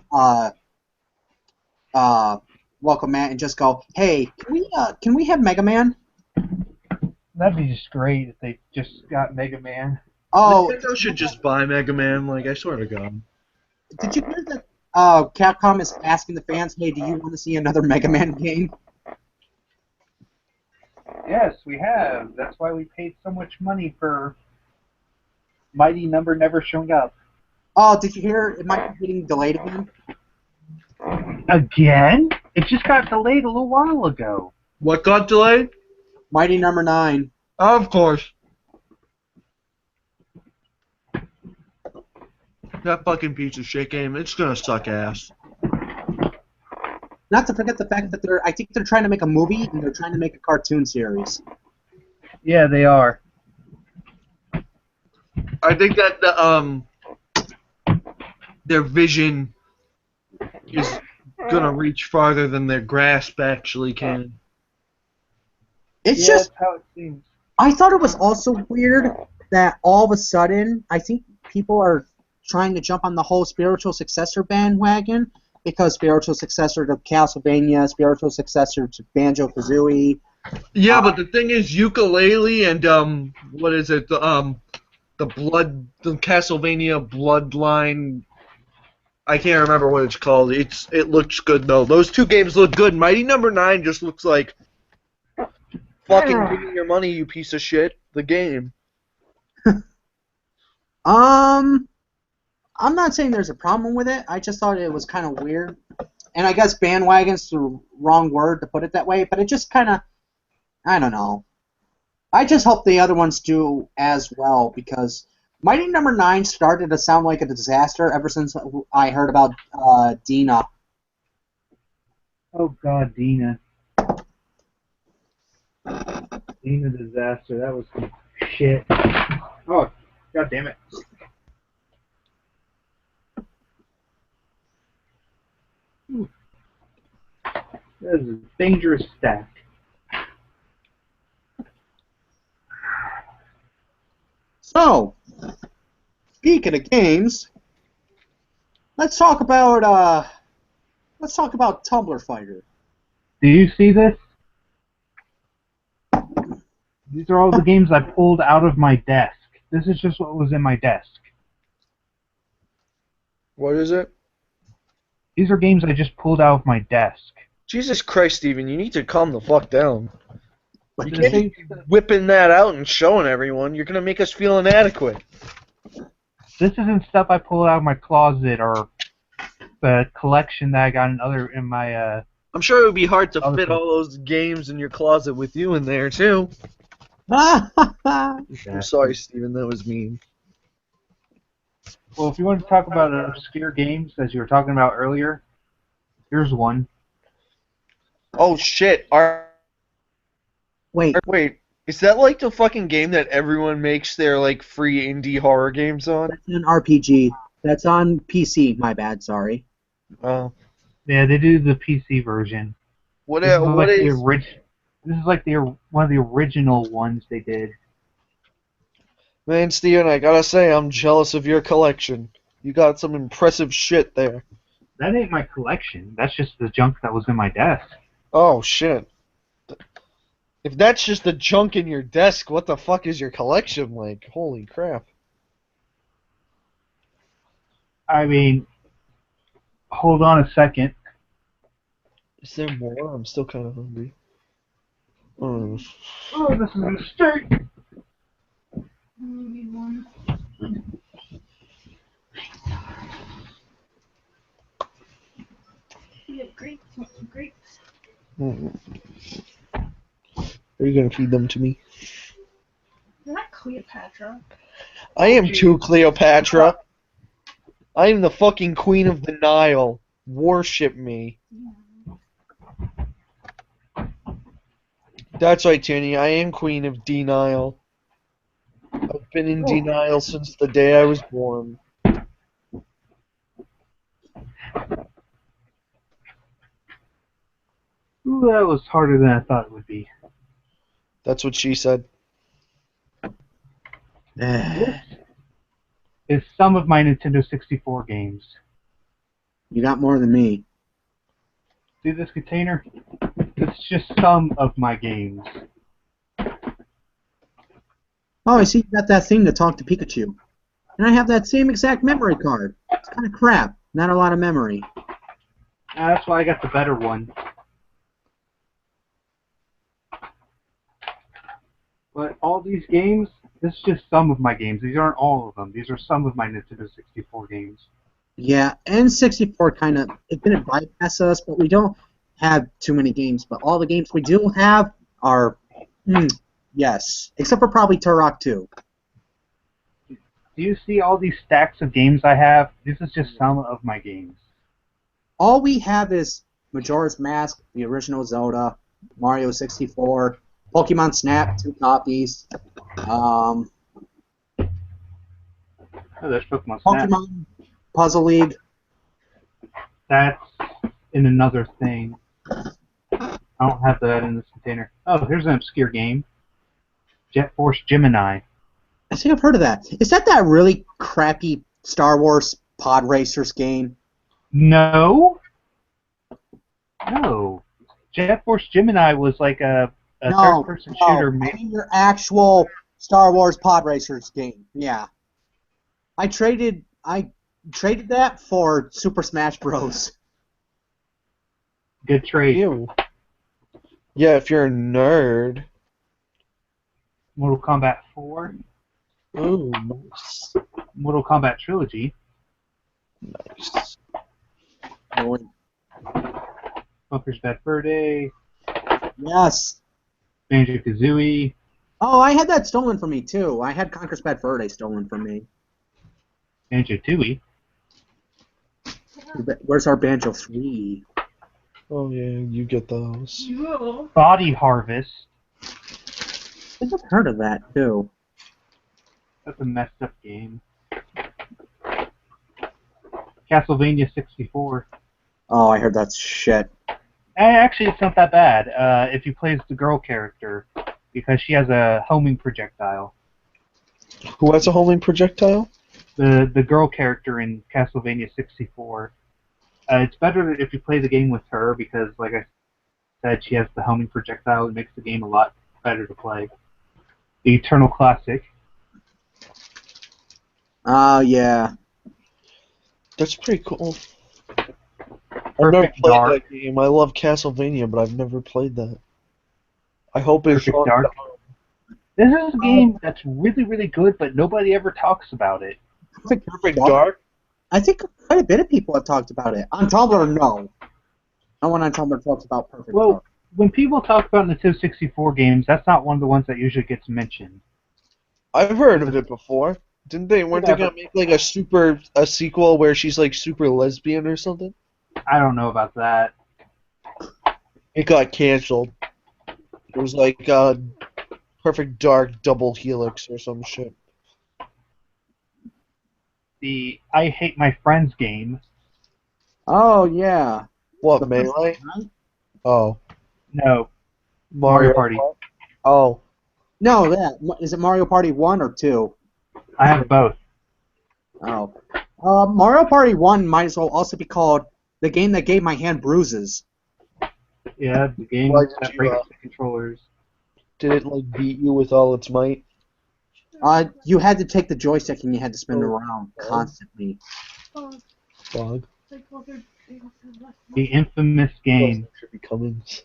welcome mat and just go, hey, can we have Mega Man? That'd be just great if they just got Mega Man. Oh, Nintendo should just buy Mega Man, like, I swear to God. did you hear that Capcom is asking the fans, hey, do you want to see another Mega Man game? Yes, we have. That's why we paid so much money for Mighty Number Never showing up. Oh, did you hear it might be getting delayed again? Again? It just got delayed a little while ago. What got delayed? Mighty Number 9. Of course. That fucking piece of shit game, it's gonna suck ass. Not to forget the fact that I think they're trying to make a movie and they're trying to make a cartoon series. Yeah, they are. I think that their vision is gonna reach farther than their grasp actually can. It's Yeah, just, that's how it seems. I thought it was also weird that all of a sudden, I think people are trying to jump on the whole spiritual successor bandwagon because spiritual successor to Castlevania, spiritual successor to Banjo-Kazooie. Yeah, but the thing is, ukulele and what is it? The Castlevania Bloodline. I can't remember what it's called. It looks good though. Those two games look good. Mighty Number 9 just looks like fucking give me your money, you piece of shit. The game. I'm not saying there's a problem with it. I just thought it was kind of weird. And I guess bandwagon's the wrong word to put it that way, but it just kind of, I don't know. I just hope the other ones do as well because Mighty Number 9 started to sound like a disaster ever since I heard about Dina. Oh God, Dina. Dina Disaster. That was some shit. Oh, God damn it. That is a dangerous stack. So, speaking of games, let's talk about Tumblr Fighter. Do you see this? These are all the games I pulled out of my desk. This is just what was in my desk. What is it? These are games I just pulled out of my desk. Jesus Christ, Steven, you need to calm the fuck down. You This can't be whipping that out and showing everyone. You're gonna make us feel inadequate. This isn't stuff I pulled out of my closet or the collection that I got in my I'm sure it would be hard to Other fit thing. all those games in your closet with you in there too. Ah, I'm sorry, Steven, that was mean. Well, if you want to talk about obscure games, as you were talking about earlier, here's one. Oh shit! Wait, Wait, is that like the fucking game that everyone makes their like free indie horror games on? that's an RPG. That's on PC. My bad. Sorry. Oh, Yeah, they do the PC version. what? This is What like the is? This is like one of the original ones they did. Man, Steven, I gotta say, I'm jealous of your collection. You got some impressive shit there. That ain't my collection. That's just the junk that was in my desk. Oh shit! If that's just the junk in your desk, what the fuck is your collection like? Holy crap! I mean, hold on a second. Is there more? I'm still kind of hungry. Oh. Oh, this is a mistake. Maybe one. We have grapes. Want some grapes? Mm. Are you gonna feed them to me? You're not Cleopatra. I am too, Cleopatra. I am the fucking queen of the Nile. Worship me. That's right, Tierney. I am queen of denial. I've been in denial since the day I was born. Ooh, that was harder than I thought it would be. That's what she said. This is some of my Nintendo 64 games. You got more than me. See this container? It's just some of my games. Oh, I see you got that thing to talk to Pikachu. And I have that same exact memory card. It's kind of crap. Not a lot of memory. That's why I got the better one. But all these games, this is just some of my games. These aren't all of them. These are some of my Nintendo 64 games. Yeah, N64 kind of, it didn't bypass us, but we don't have too many games. But all the games we do have are, yes, except for probably Turok 2. Do you see all these stacks of games I have? This is just some of my games. All we have is Majora's Mask, the original Zelda, Mario 64, Pokemon Snap, 2 copies, Oh, there's Pokemon Snap. Pokemon Puzzle League. That's in another thing. I don't have that in this container. Oh, here's an obscure game. Jet Force Gemini. I think I've heard of that. Is that really crappy Star Wars Pod Racers game? No. No. Jet Force Gemini was like a third-person shooter. I mean your actual Star Wars Pod Racers game. Yeah. I traded that for Super Smash Bros. Good trade. Ew. Yeah, if you're a nerd. Mortal Kombat 4. Ooh, nice. Mortal Kombat Trilogy. Nice. Bunker's Bad Fur Day. Yes. Banjo-Kazooie. Oh, I had that stolen from me too. I had Conker's Bad Fur Day stolen from me. Banjo-Tooie. Where's our Banjo 3? Oh yeah, you get those. Yeah. Body Harvest. I think I've heard of that too. That's a messed up game. Castlevania 64. Oh, I heard that's shit. Actually, it's not that bad if you play as the girl character, because she has a homing projectile. Who has a homing projectile? The girl character in Castlevania 64. It's better if you play the game with her, because, like I said, she has the homing projectile. It makes the game a lot better to play. The Eternal Classic. Oh, yeah. That's pretty cool. I've Perfect never played Dark. that game. I love Castlevania, but I've never played that. I hope it's Perfect on- Dark. This is a game that's really, really good, but nobody ever talks about it. Perfect Dark. I think quite a bit of people have talked about it. On Tumblr, no. No one on Tumblr talks about Perfect Well, Dark. when people talk about Nintendo 64 games, that's not one of the ones that usually gets mentioned. I've heard of it before. Didn't they? Weren't Yeah, they gonna make like a sequel where she's like super lesbian or something? I don't know about that. It got canceled. It was like Perfect Dark Double Helix or some shit. The I Hate My Friends game. Oh, yeah. What, The Melee? first one? Oh. No, Mario Party. Oh. No, that. Is it Mario Party 1 or 2? I have both. Oh. Mario Party 1 might as well also be called the game that gave my hand bruises. Yeah, the game Why did that you, breaks the controllers. Did it like beat you with all its might? You had to take the joystick and you had to spin it Oh. around constantly. Oh, Bug. like other things that left The infamous game. Should be Cummins.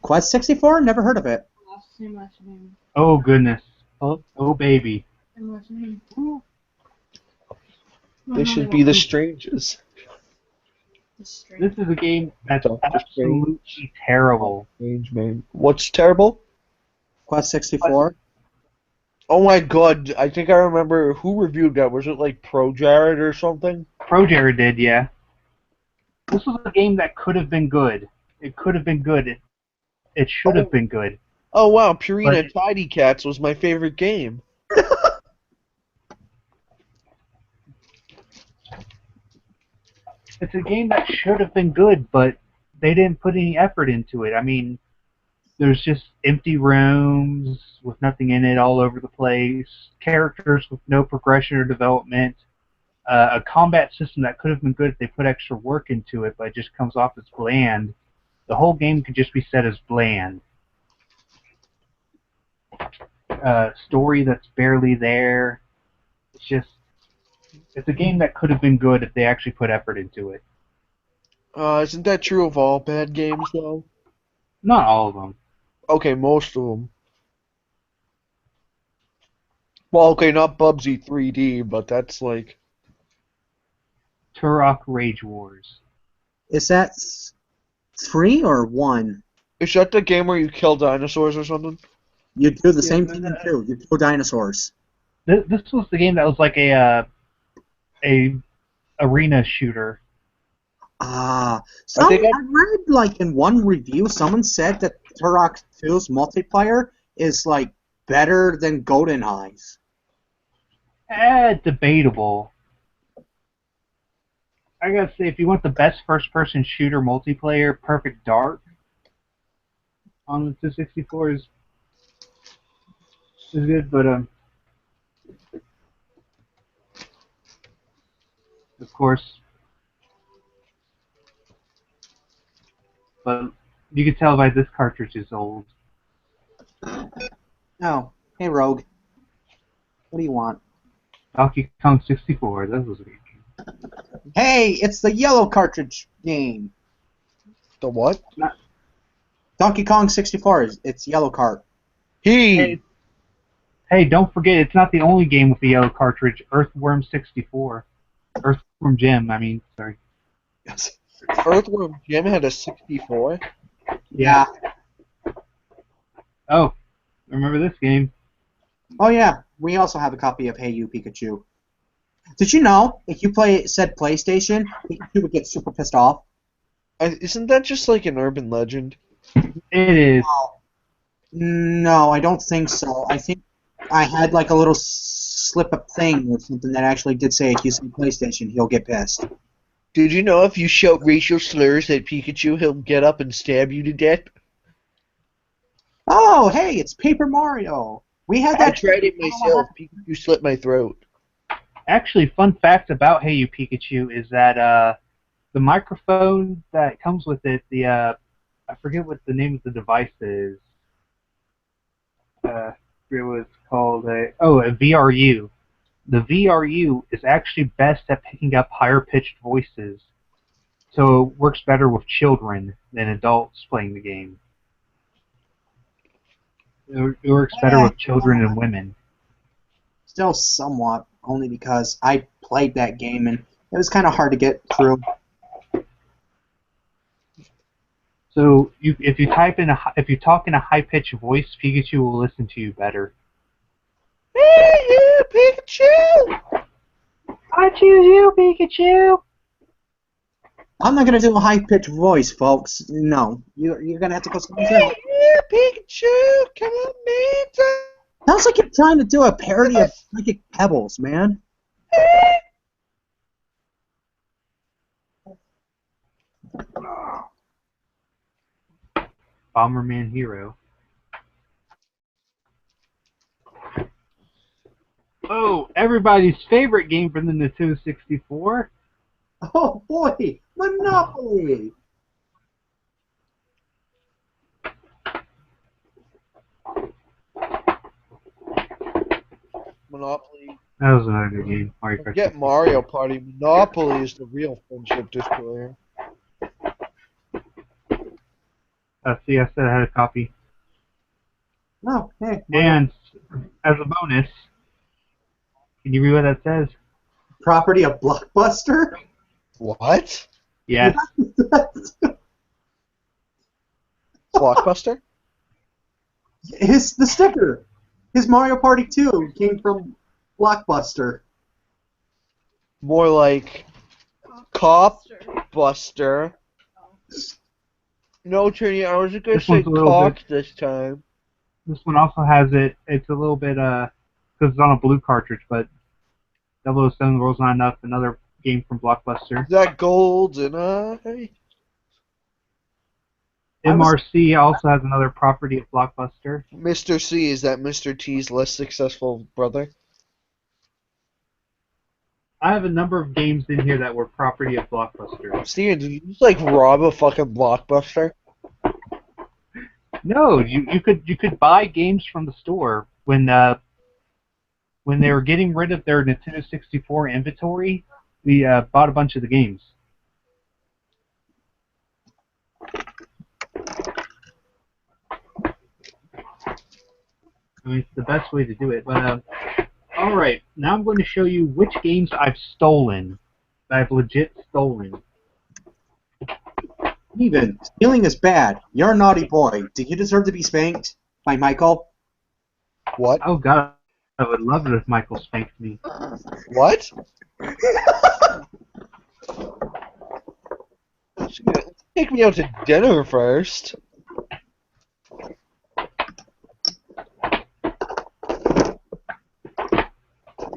Quest 64? Never heard of it. last name. Oh goodness. Huh? Oh baby. And last name. They should be the strangers. This is a game that's Doctor absolutely terrible. Strange man. What's terrible? Quest 64? Oh my god, I think I remember who reviewed that. Was it like Pro Jared or something? Pro Jared did, yeah. This was a game that could have been good. It could have been good. It should have been good. Oh wow, Purina But- Tidy Cats was my favorite game. It's a game that should have been good, but they didn't put any effort into it. I mean, there's just empty rooms with nothing in it all over the place, characters with no progression or development, a combat system that could have been good if they put extra work into it, but it just comes off as bland. The whole game could just be set as bland. story that's barely there. It's a game that could have been good if they actually put effort into it. Isn't that true of all bad games, though? Not all of them. Okay, most of them. Well, okay, not Bubsy 3D, but that's like... Turok Rage Wars. Is that 3 or 1? Is that the game where you kill dinosaurs or something? You do the same thing in 2. You kill dinosaurs. This was the game that was like a arena shooter. I think read like in one review, someone said that Turok 2's multiplayer is like better than GoldenEye's. Debatable. I gotta say, if you want the best first-person shooter multiplayer, Perfect Dark on the 264 is good, but of course, but you can tell by this cartridge is old. Oh, hey Rogue. What do you want? Donkey Kong 64, that was a good game. Hey, it's the yellow cartridge game. The what? Donkey Kong 64 it's yellow cart. Hey, don't forget, it's not the only game with the yellow cartridge. Earthworm 64. Earthworm Jim, I mean, sorry. Earthworm Jim had a 64? Yeah. Oh, remember this game? Oh yeah, we also have a copy of Hey You Pikachu. Did you know if you play said PlayStation, Pikachu would get super pissed off? Isn't that just like an urban legend? It is. No, I don't think so. I think I had like a little slip-up thing or something that actually did say if you say PlayStation, he'll get pissed. Did you know if you shout racial slurs at Pikachu, he'll get up and stab you to death? Oh, hey, it's Paper Mario. We had I that. tried it myself. Pikachu slit my throat. Actually, fun fact about Hey You Pikachu is that the microphone that comes with it, I forget what the name of the device is. It was called a VRU. The VRU is actually best at picking up higher pitched voices, so it works better with children than adults playing the game. It works better with children and women. Still somewhat, only because I played that game and it was kind of hard to get through. So if you talk in a high pitched voice, Pikachu will listen to you better. Hey, you, Pikachu! I choose you, Pikachu. I'm not gonna do a high-pitched voice, folks. No, you're gonna have to go someplace else. Hey, you, Pikachu! Come on, man! Sounds like you're trying to do a parody of Psychic Pebbles, man. Bomberman Hero. Oh, everybody's favorite game from the Nintendo 64. Oh boy, Monopoly! Monopoly. That was another good game. Mario Kart Forget 64. Mario Party. Monopoly is the real friendship destroyer. See, I said I had a copy. Oh, hey. And as a bonus, can you read what that says? Property of Blockbuster? What? Yes. Blockbuster? The sticker. His Mario Party 2 came from Blockbuster. More like Cop Buster. No, Trini, I was going to This say one's a little cock bit- this time. This one also has it. It's a little bit because it's on a blue cartridge, but 007 World's Not Enough, another game from Blockbuster. That golden eye. MRC also has another property of Blockbuster. Mr. C, is that Mr. T's less successful brother? I have a number of games in here that were property of Blockbuster. Steven, did you just like rob a fucking Blockbuster? No, you could buy games from the store when they were getting rid of their Nintendo 64 inventory, we bought a bunch of the games. I mean, it's the best way to do it. But all right, now I'm going to show you which games I've stolen. I've legit stolen. Steven, stealing is bad. You're a naughty boy. Do you deserve to be spanked by Michael? What? Oh God, I would love it if Michael spanked me. What? Take me out to dinner first.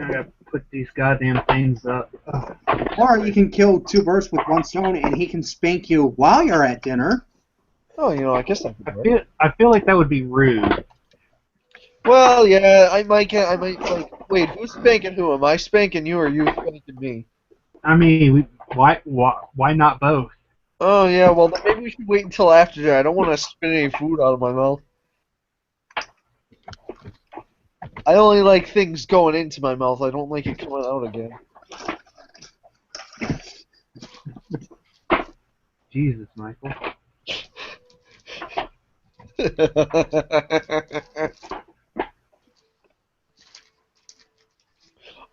I gotta put these goddamn things up. Ugh. Or you can kill two birds with one stone, and he can spank you while you're at dinner. Oh, I guess that could work. I feel like that would be rude. Well, yeah, I might like. Wait, who's spanking who? Am I spanking you or you spanking me? I mean, why not both? Oh yeah, well then maybe we should wait until after dinner. I don't want to spit any food out of my mouth. I only like things going into my mouth. I don't like it coming out again. Jesus, Michael.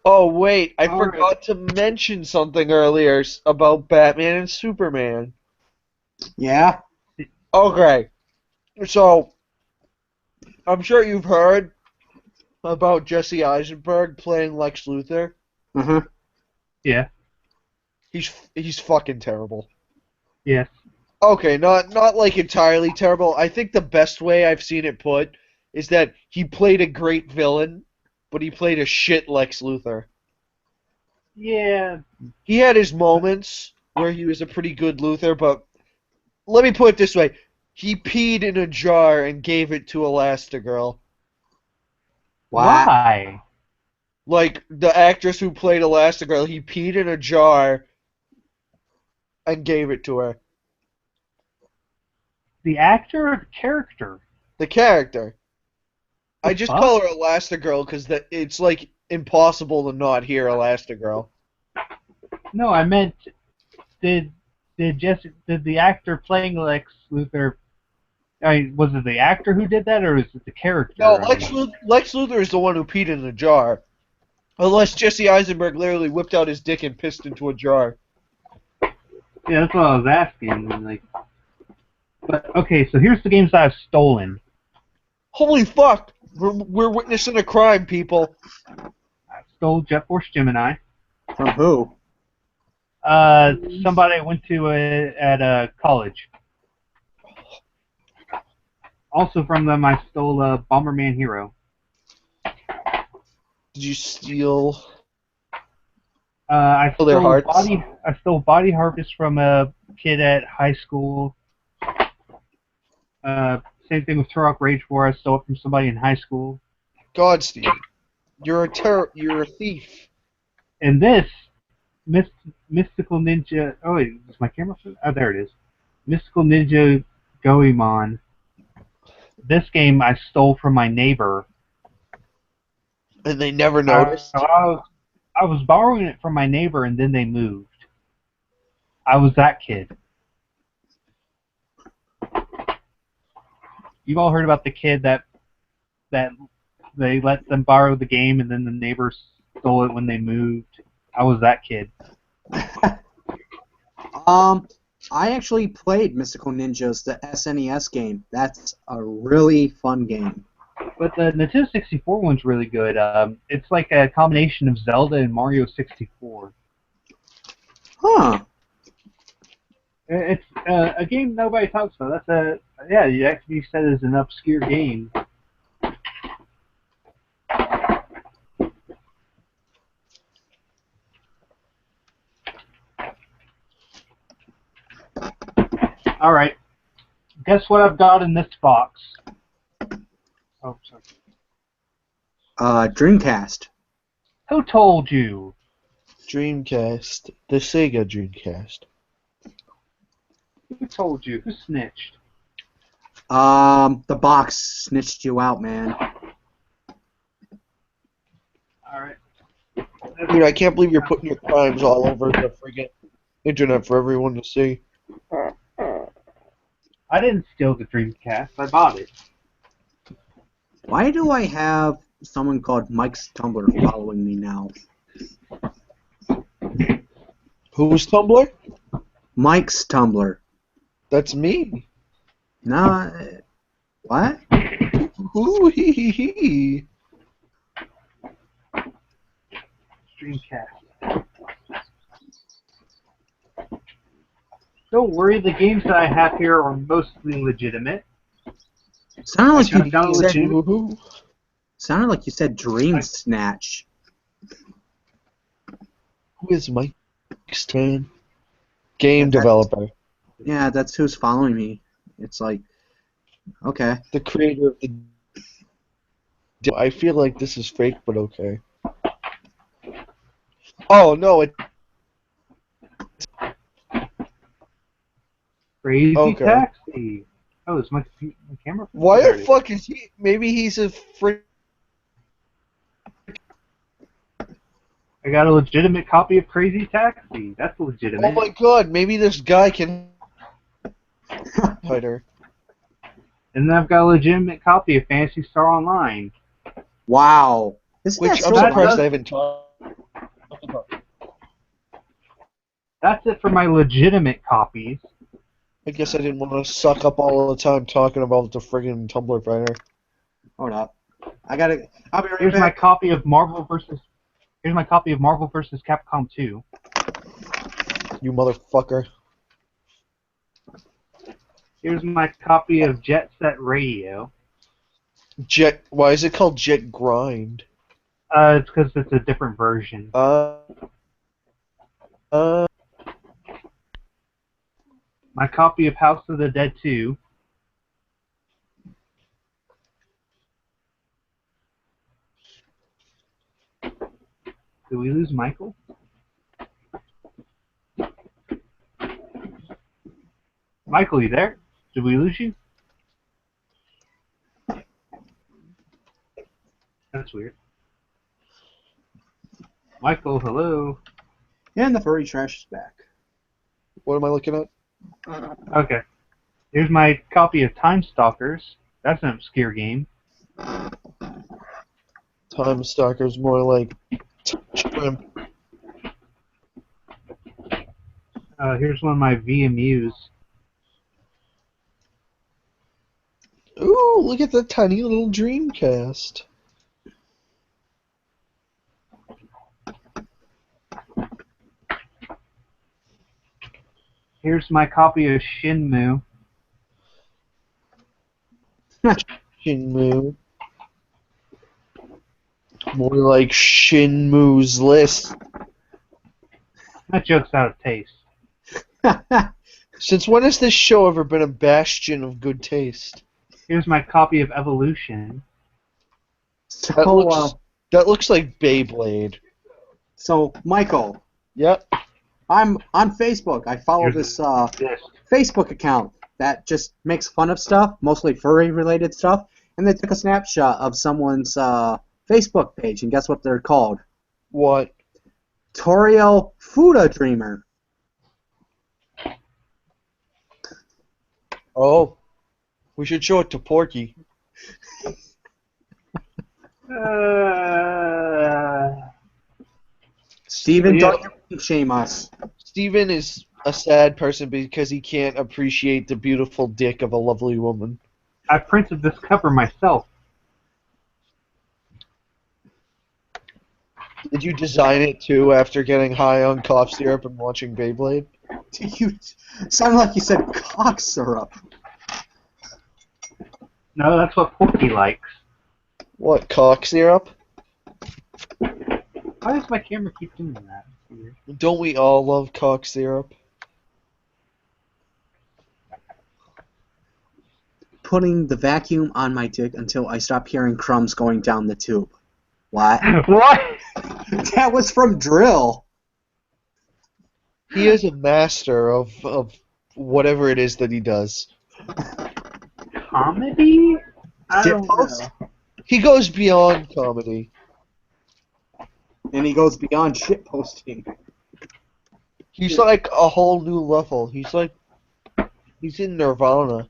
Oh wait, I All right. forgot to mention something earlier about Batman and Superman. Yeah? Okay, so I'm sure you've heard about Jesse Eisenberg playing Lex Luthor. Uh-huh. Yeah. He's fucking terrible. Yes. Okay, not like entirely terrible. I think the best way I've seen it put is that he played a great villain, but he played a shit Lex Luthor. Yeah. He had his moments where he was a pretty good Luthor, but let me put it this way. He peed in a jar and gave it to Elastigirl. Why? Like, the actress who played Elastigirl, he peed in a jar and gave it to her. The actor or the character? The character. I just fuck? call her Elastigirl because it's, like, impossible to not hear Elastigirl. No, I meant did the actor playing Lex Luthor? Was it the actor who did that, or was it the character? No, I mean, Lex Luthor is the one who peed in the jar. Unless Jesse Eisenberg literally whipped out his dick and pissed into a jar. yeah, that's what I was asking. Like, but okay, so here's the games I've stolen. Holy fuck! We're witnessing a crime, people. I stole Jet Force Gemini. From who? Somebody I went to at college. Also from them, I stole Bomberman Hero. Did you steal? I Steal their hearts? I stole Body Harvest from a kid at high school. Same thing with Turok Rage 4. I stole it from somebody in high school. God, Steve, you're a thief. And this, Mystical Ninja. Oh wait, is my camera? Oh, there it is. Mystical Ninja Goemon. This game I stole from my neighbor. And they never noticed. I was borrowing it from my neighbor, and then they moved. I was that kid. You've all heard about the kid that they let them borrow the game, and then the neighbors stole it when they moved. I was that kid. I actually played Mystical Ninjas, the SNES game. That's a really fun game. But the Nintendo 64 one's really good. It's like a combination of Zelda and Mario 64. Huh. It's a game nobody talks about. Yeah, you actually said it's an obscure game. All right. Guess what I've got in this box? Oh, sorry. Dreamcast. Who told you? Dreamcast. The Sega Dreamcast. Who told you? Who snitched? The box snitched you out, man. Alright. Dude, I can't believe you're putting your crimes all over the friggin' internet for everyone to see. I didn't steal the Dreamcast. I bought it. Why do I have someone called Mike's Tumblr following me now? Who's Tumblr? Mike's Tumblr. That's me. Nah, what? Ooh, hee hee hee. Dreamcast. Don't worry, the games that I have here are mostly legitimate. Sounded like I got you said. Woohoo. Sounded like you said Dream Snatch. Who is Mike Stan? Game That's- developer. Yeah, that's who's following me. It's like, okay. The creator of the... I feel like this is fake, but okay. Oh, no, it... Crazy Okay. Taxi. Oh, is my camera? Why There the it is. fuck is he... Maybe he's a frick... I got a legitimate copy of Crazy Taxi. That's Oh legitimate. my god, maybe this guy can... Fighter. And then I've got a legitimate copy of Phantasy Star Online. Wow. Isn't Which that I'm still surprised surprised does- I haven't talked about. That's it for my legitimate copies. I guess I didn't want to suck up all the time talking about the friggin' Tumblr fighter. Hold up. I'll be right Here's my back. copy of Marvel vs. Here's my copy of Marvel vs. Capcom 2. You motherfucker. Here's my copy of Jet Set Radio. Jet... Why is it called Jet Grind? It's because it's a different version. My copy of House of the Dead 2. Did we lose Michael? Michael, you there? Did we lose you? That's weird. Michael, hello. And the furry trash is back. What am I looking at? Okay. Here's my copy of Time Stalkers. That's an obscure game. Time Stalker's more like... Shrimp. Here's one of my VMUs. Ooh, look at the tiny little Dreamcast. Here's my copy of Shinmu. Shinmu. More like Shinmu's List. That joke's out of taste. Since when has this show ever been a bastion of good taste? Here's my copy of Evolution. So, That looks like Beyblade. so Michael, Yep. I'm on Facebook. I follow Here's this This. Facebook account that just makes fun of stuff, mostly furry-related stuff, and they took a snapshot of someone's Facebook page, and guess what they're called? What? Toriel Fuda Dreamer. Oh. We should show it to Porky. Steven, Yeah. don't shame us. Steven is a sad person because he can't appreciate the beautiful dick of a lovely woman. I printed this cover myself. Did you design it too after getting high on cough syrup and watching Beyblade? You sounded like you said cock syrup. No, that's what Porky likes. What, cock syrup? Why does my camera keep doing that? It's weird. Don't we all love cock syrup? Putting the vacuum on my dick until I stop hearing crumbs going down the tube. What? What? That was from Drill. He is a master of whatever it is that he does. Comedy? I Dip don't post? know. He goes beyond comedy. And he goes beyond shitposting. He's like a whole new level. He's in Nirvana.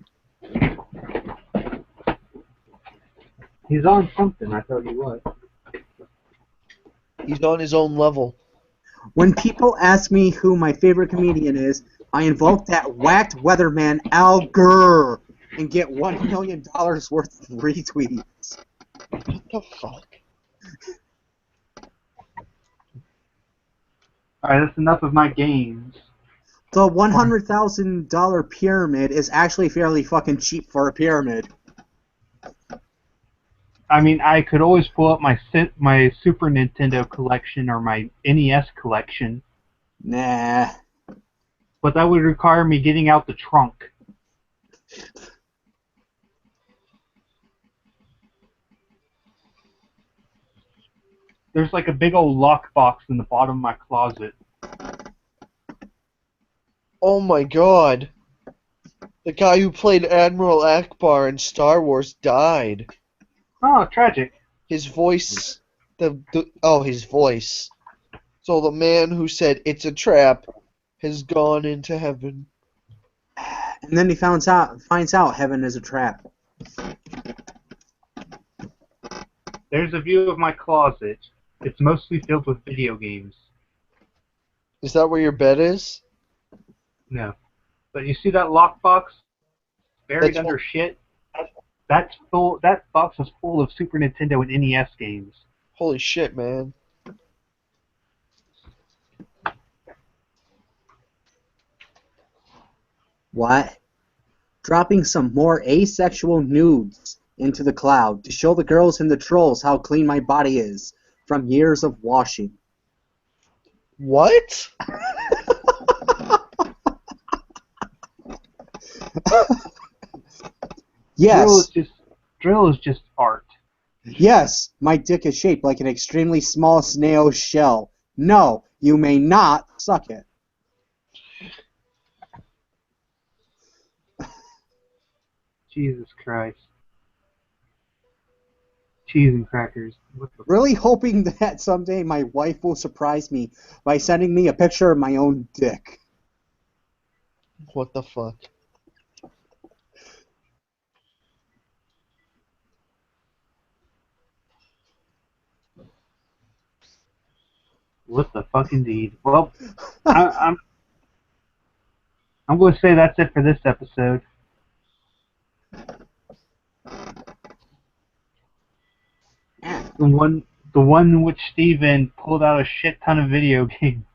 He's on something, I thought he was. He's on his own level. When people ask me who my favorite comedian is, I invoke that whacked weatherman Al Gurr and get $1 million worth of retweets. What the fuck? Alright, that's enough of my games. The $100,000 pyramid is actually fairly fucking cheap for a pyramid. I mean, I could always pull up my Super Nintendo collection or my NES collection, Nah. but that would require me getting out the trunk. There's like a big old lockbox in the bottom of my closet. Oh my god. The guy who played Admiral Akbar in Star Wars died. Oh, tragic. His voice, his voice. So the man who said it's a trap has gone into heaven. And then he finds out heaven is a trap. There's a view of my closet. It's mostly filled with video games. Is that where your bed is? No. But you see that lockbox buried That's under shit? That's full. That box is full of Super Nintendo and NES games. Holy shit, man. What? Dropping some more asexual nudes into the cloud to show the girls and the trolls how clean my body is from years of washing. What? Yes. Drill is just art. Yes, my dick is shaped like an extremely small snail shell. No, you may not suck it. Jesus Christ. Cheese and crackers. What the Really hoping that someday my wife will surprise me by sending me a picture of my own dick. What the fuck? What the fuck indeed. Well, I'm going to say that's it for this episode. The one in which Steven pulled out a shit ton of video games.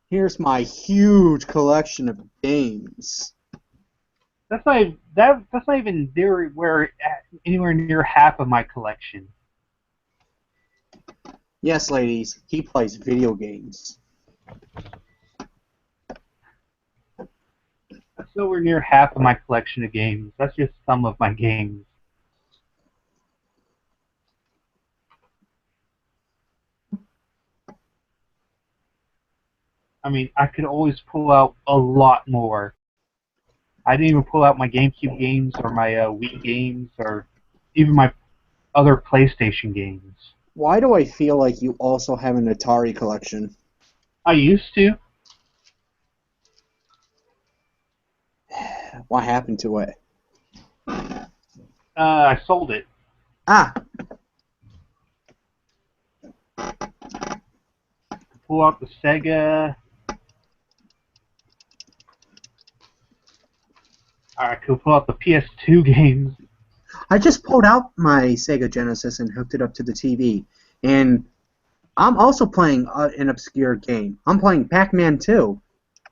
Here's my huge collection of games. That's not even anywhere near half of my collection. Yes, ladies, he plays video games. That's nowhere near half of my collection of games. That's just some of my games. I mean, I could always pull out a lot more. I didn't even pull out my GameCube games or my Wii games or even my other PlayStation games. Why do I feel like you also have an Atari collection? I used to. What happened to it? I sold it. Ah, Pull out the Sega. I could pull out the PS2 games. I just pulled out my Sega Genesis and hooked it up to the TV. And I'm also playing an obscure game. I'm playing Pac-Man 2.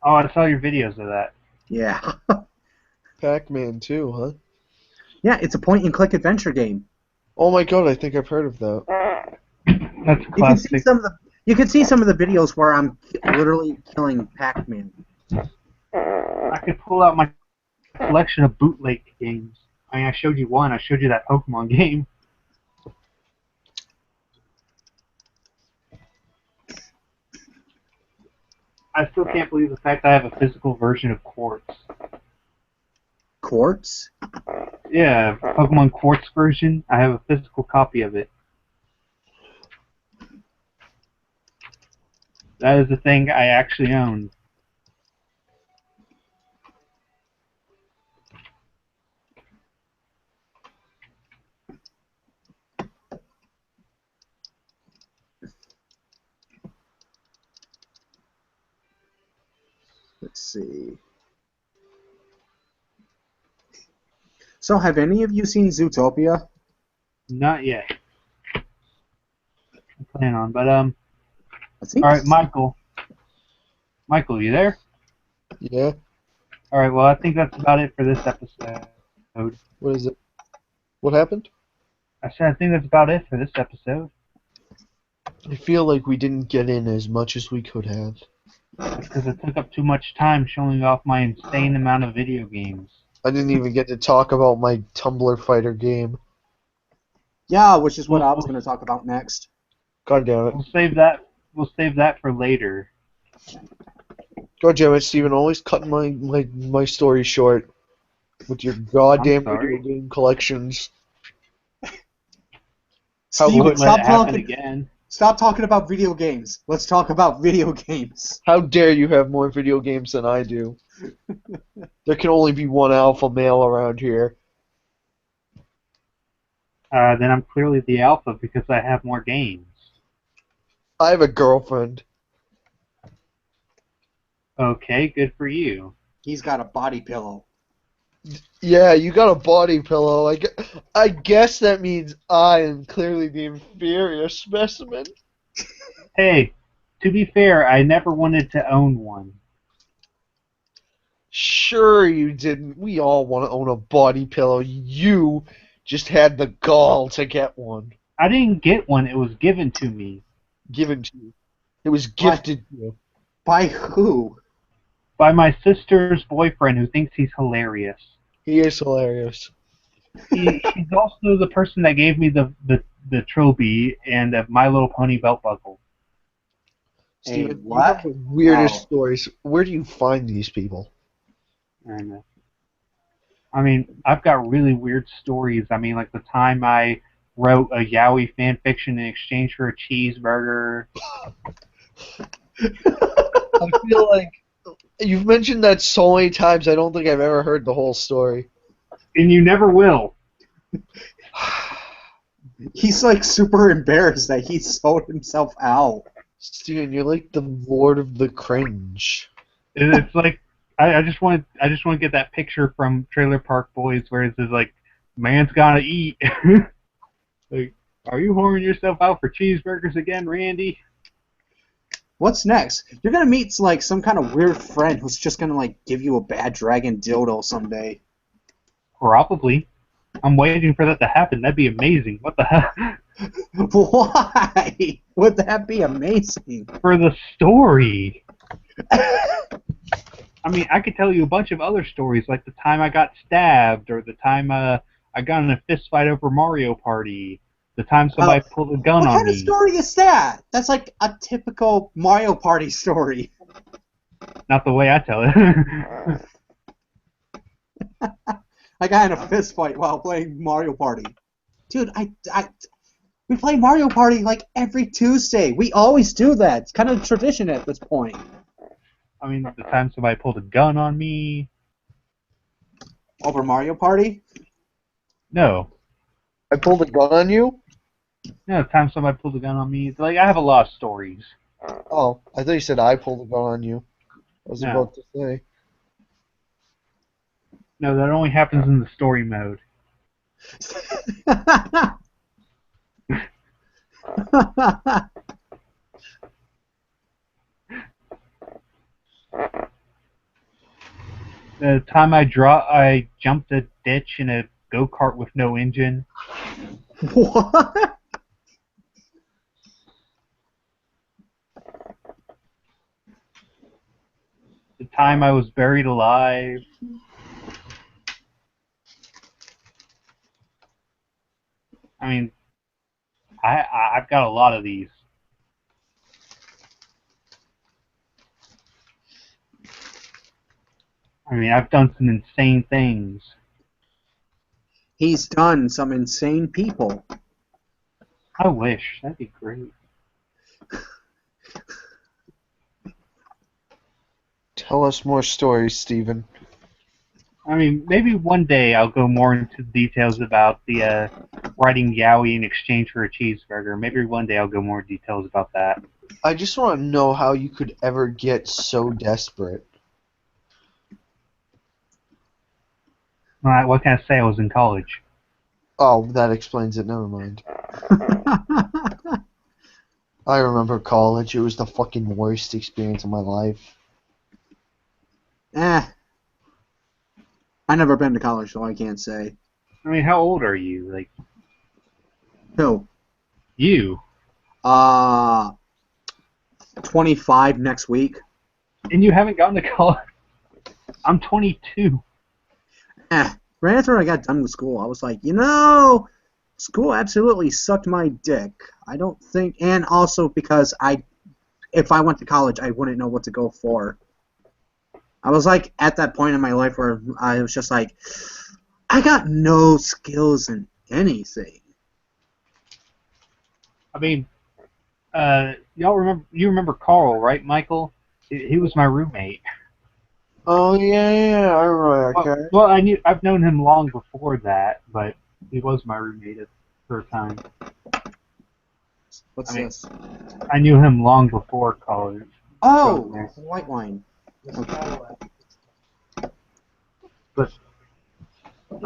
Oh, I saw your videos of that. Yeah. Pac-Man 2, huh? Yeah, it's a point-and-click adventure game. Oh my god, I think I've heard of that. That's classic. You can see some of the videos where I'm literally killing Pac-Man. I could pull out my collection of bootleg games. I mean, I showed you one. I showed you that Pokemon game. I still can't believe the fact I have a physical version of Quartz. Quartz? Yeah, Pokemon Quartz version. I have a physical copy of it. That is the thing I actually own. Let's see. So, have any of you seen Zootopia? Not yet. I plan on, but I think. all right, Michael. Michael, you there? Yeah? All right. Well, I think that's about it for this episode. What is it? What happened? I said I think that's about it for this episode. I feel like we didn't get in as much as we could have. It's because it took up too much time showing off my insane amount of video games. I didn't even get to talk about my Tumblr fighter game. Yeah, which is what I was We'll, going to talk about next. God damn it. we'll save that. We'll save that for later. God damn it, Steven, always cutting my story short with your I'm goddamn sorry. video game collections. Steven, Won't let stop it happen talking. again. Stop talking about video games. Let's talk about video games. How dare you have more video games than I do? There can only be one alpha male around here. Then I'm clearly the alpha because I have more games. I have a girlfriend. Okay, good for you. He's got a body pillow. Yeah, you got a body pillow. I guess that means I am clearly the inferior specimen. Hey, to be fair, I never wanted to own one. Sure you didn't. We all want to own a body pillow. You just had the gall to get one I didn't get one, it was given to me. given to you. It was What? gifted to you. By who? By my sister's boyfriend who thinks he's hilarious. He is hilarious. He's also the person that gave me the trophy and the My Little Pony belt buckle. Steven, you what? have the weirdest Oh. stories. Where do you find these people? And I mean, I've got really weird stories. I mean, like the time I wrote a yaoi fan fiction in exchange for a cheeseburger. I feel like you've mentioned that so many times. I don't think I've ever heard the whole story. And you never will. He's like super embarrassed that he sold himself out. Steven, you're like the Lord of the Cringe. And it's like I just want to get that picture from Trailer Park Boys where it says like, "Man's gotta eat." Like, are you whoring yourself out for cheeseburgers again, Randy? What's next? You're gonna meet like some kind of weird friend who's just gonna like give you a bad dragon dildo someday. Probably. I'm waiting for that to happen. That'd be amazing. What the hell? Why? Would that be amazing? For the story. I mean, I could tell you a bunch of other stories, like the time I got stabbed, or the time I got in a fist fight over Mario Party, the time somebody pulled a gun What on kind me. of story is that? That's like a typical Mario Party story. Not the way I tell it. I got in a fist fight while playing Mario Party. Dude, we play Mario Party like every Tuesday. We always do that. It's kind of a tradition at this point. I mean, the time somebody pulled a gun on me. Over Mario Party? No. I pulled a gun on you? No, the time somebody pulled a gun on me. Like, I have a lot of stories. Oh, I thought you said I pulled a gun on you. I was No. about to say. No, that only happens in the story mode. The time I jumped a ditch in a go-kart with no engine. What? The time I was buried alive. I mean, I've got a lot of these. I mean, I've done some insane things. He's done some insane people. I wish. That'd be great. Tell us more stories, Steven. I mean, maybe one day I'll go more into details about the writing Yowie in exchange for a cheeseburger. Maybe one day I'll go more details about that. I just want to know how you could ever get so desperate. What can I say? I was in college. Oh, that explains it. Never mind. I remember college. It was the fucking worst experience of my life. I never been to college, so I can't say. I mean, how old are you? Like, Who? you. 25 next week. And you haven't gotten to college? I'm 22. Right after I got done with school, I was like, school absolutely sucked my dick. I don't think, and also because if I went to college, I wouldn't know what to go for. I was like at that point in my life where I was just like, I got no skills in anything. I mean, you remember Carl, right, Michael? He was my roommate. Oh yeah, I remember that guy. Well, I've known him long before that, but he was my roommate for a time. What's this? I knew him long before college. Oh, white wine. But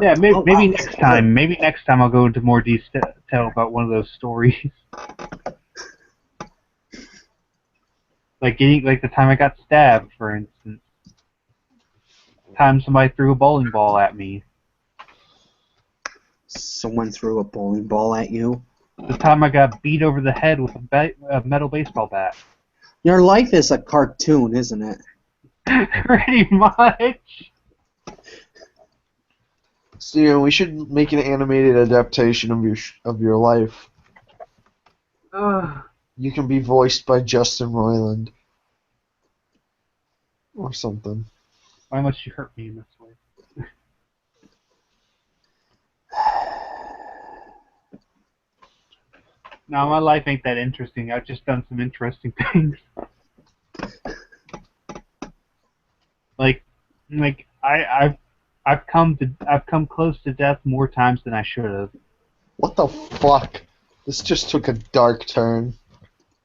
yeah, maybe next time. Maybe next time I'll go into more detail about one of those stories. Like the time I got stabbed, for instance. Time somebody threw a bowling ball at me. Someone threw a bowling ball at you? The time I got beat over the head with a metal baseball bat. Your life is a cartoon, isn't it? Pretty much. Steven, we should make an animated adaptation of your life. You can be voiced by Justin Roiland. Or something. Why must you hurt me in this way? No, my life ain't that interesting. I've just done some interesting things. I've come close to death more times than I should have. What the fuck? This just took a dark turn.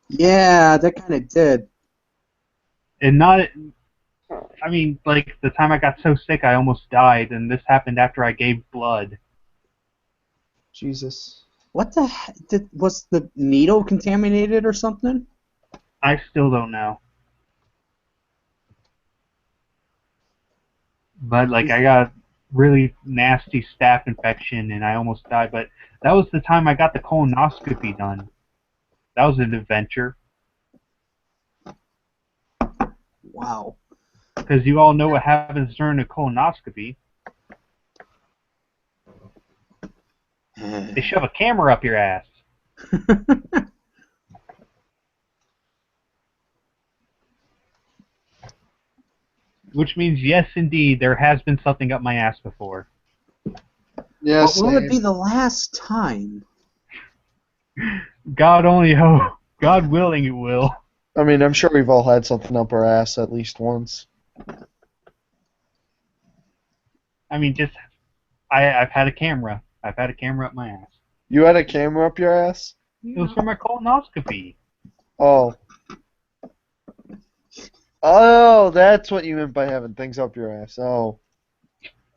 Yeah, that kind of did. And the time I got so sick I almost died, and this happened after I gave blood. Jesus. What the heck? Was the needle contaminated or something? I still don't know. But I got really nasty staph infection and I almost died. But that was the time I got the colonoscopy done. That was an adventure. Wow. Because you all know what happens during a colonoscopy. They shove a camera up your ass. Which means, yes, indeed, there has been something up my ass before. Yes. What will it be the last time? God willing, it will. I mean, I'm sure we've all had something up our ass at least once. I mean, I've had a camera. I've had a camera up my ass. You had a camera up your ass? It was for my colonoscopy. Oh. Oh, that's what you meant by having things up your ass. Oh.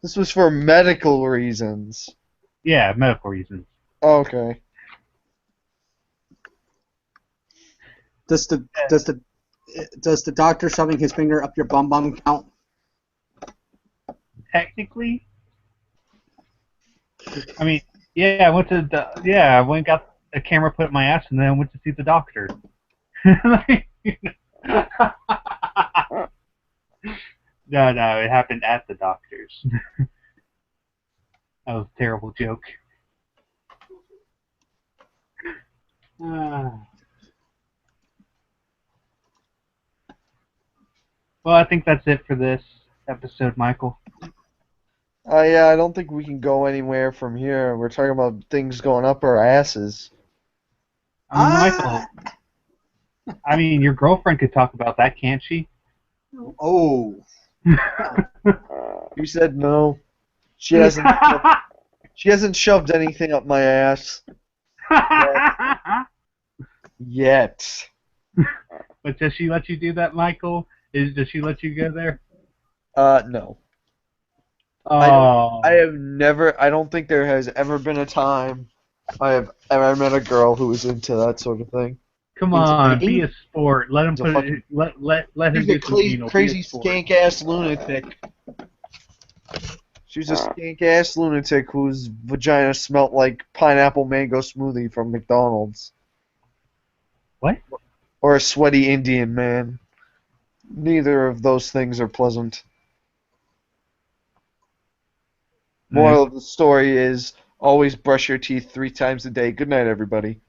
This was for medical reasons. Yeah, medical reasons. Okay. Does the doctor shoving his finger up your bum count? Technically, I mean, yeah, I went and got a camera put in my ass, and then I went to see the doctor. No, it happened at the doctor's. That was a terrible joke. Well, I think that's it for this episode, Michael. I don't think we can go anywhere from here. We're talking about things going up our asses. I mean, Michael, I mean, your girlfriend could talk about that, can't she? Oh. You said no. She hasn't. She hasn't shoved anything up my ass yet. But does she let you do that, Michael? Does she let you go there? No. Oh, I have never. I don't think there has ever been a time I have ever met a girl who was into that sort of thing. come Into on, be dating? a sport. Let him It's a put fucking. it. Let him She's a do some anal. Be a crazy sport. skank ass lunatic. She was a skank ass lunatic whose vagina smelt like pineapple mango smoothie from McDonald's. What? Or a sweaty Indian man. Neither of those things are pleasant. Moral of the story is always brush your teeth 3 times a day. Good night, everybody.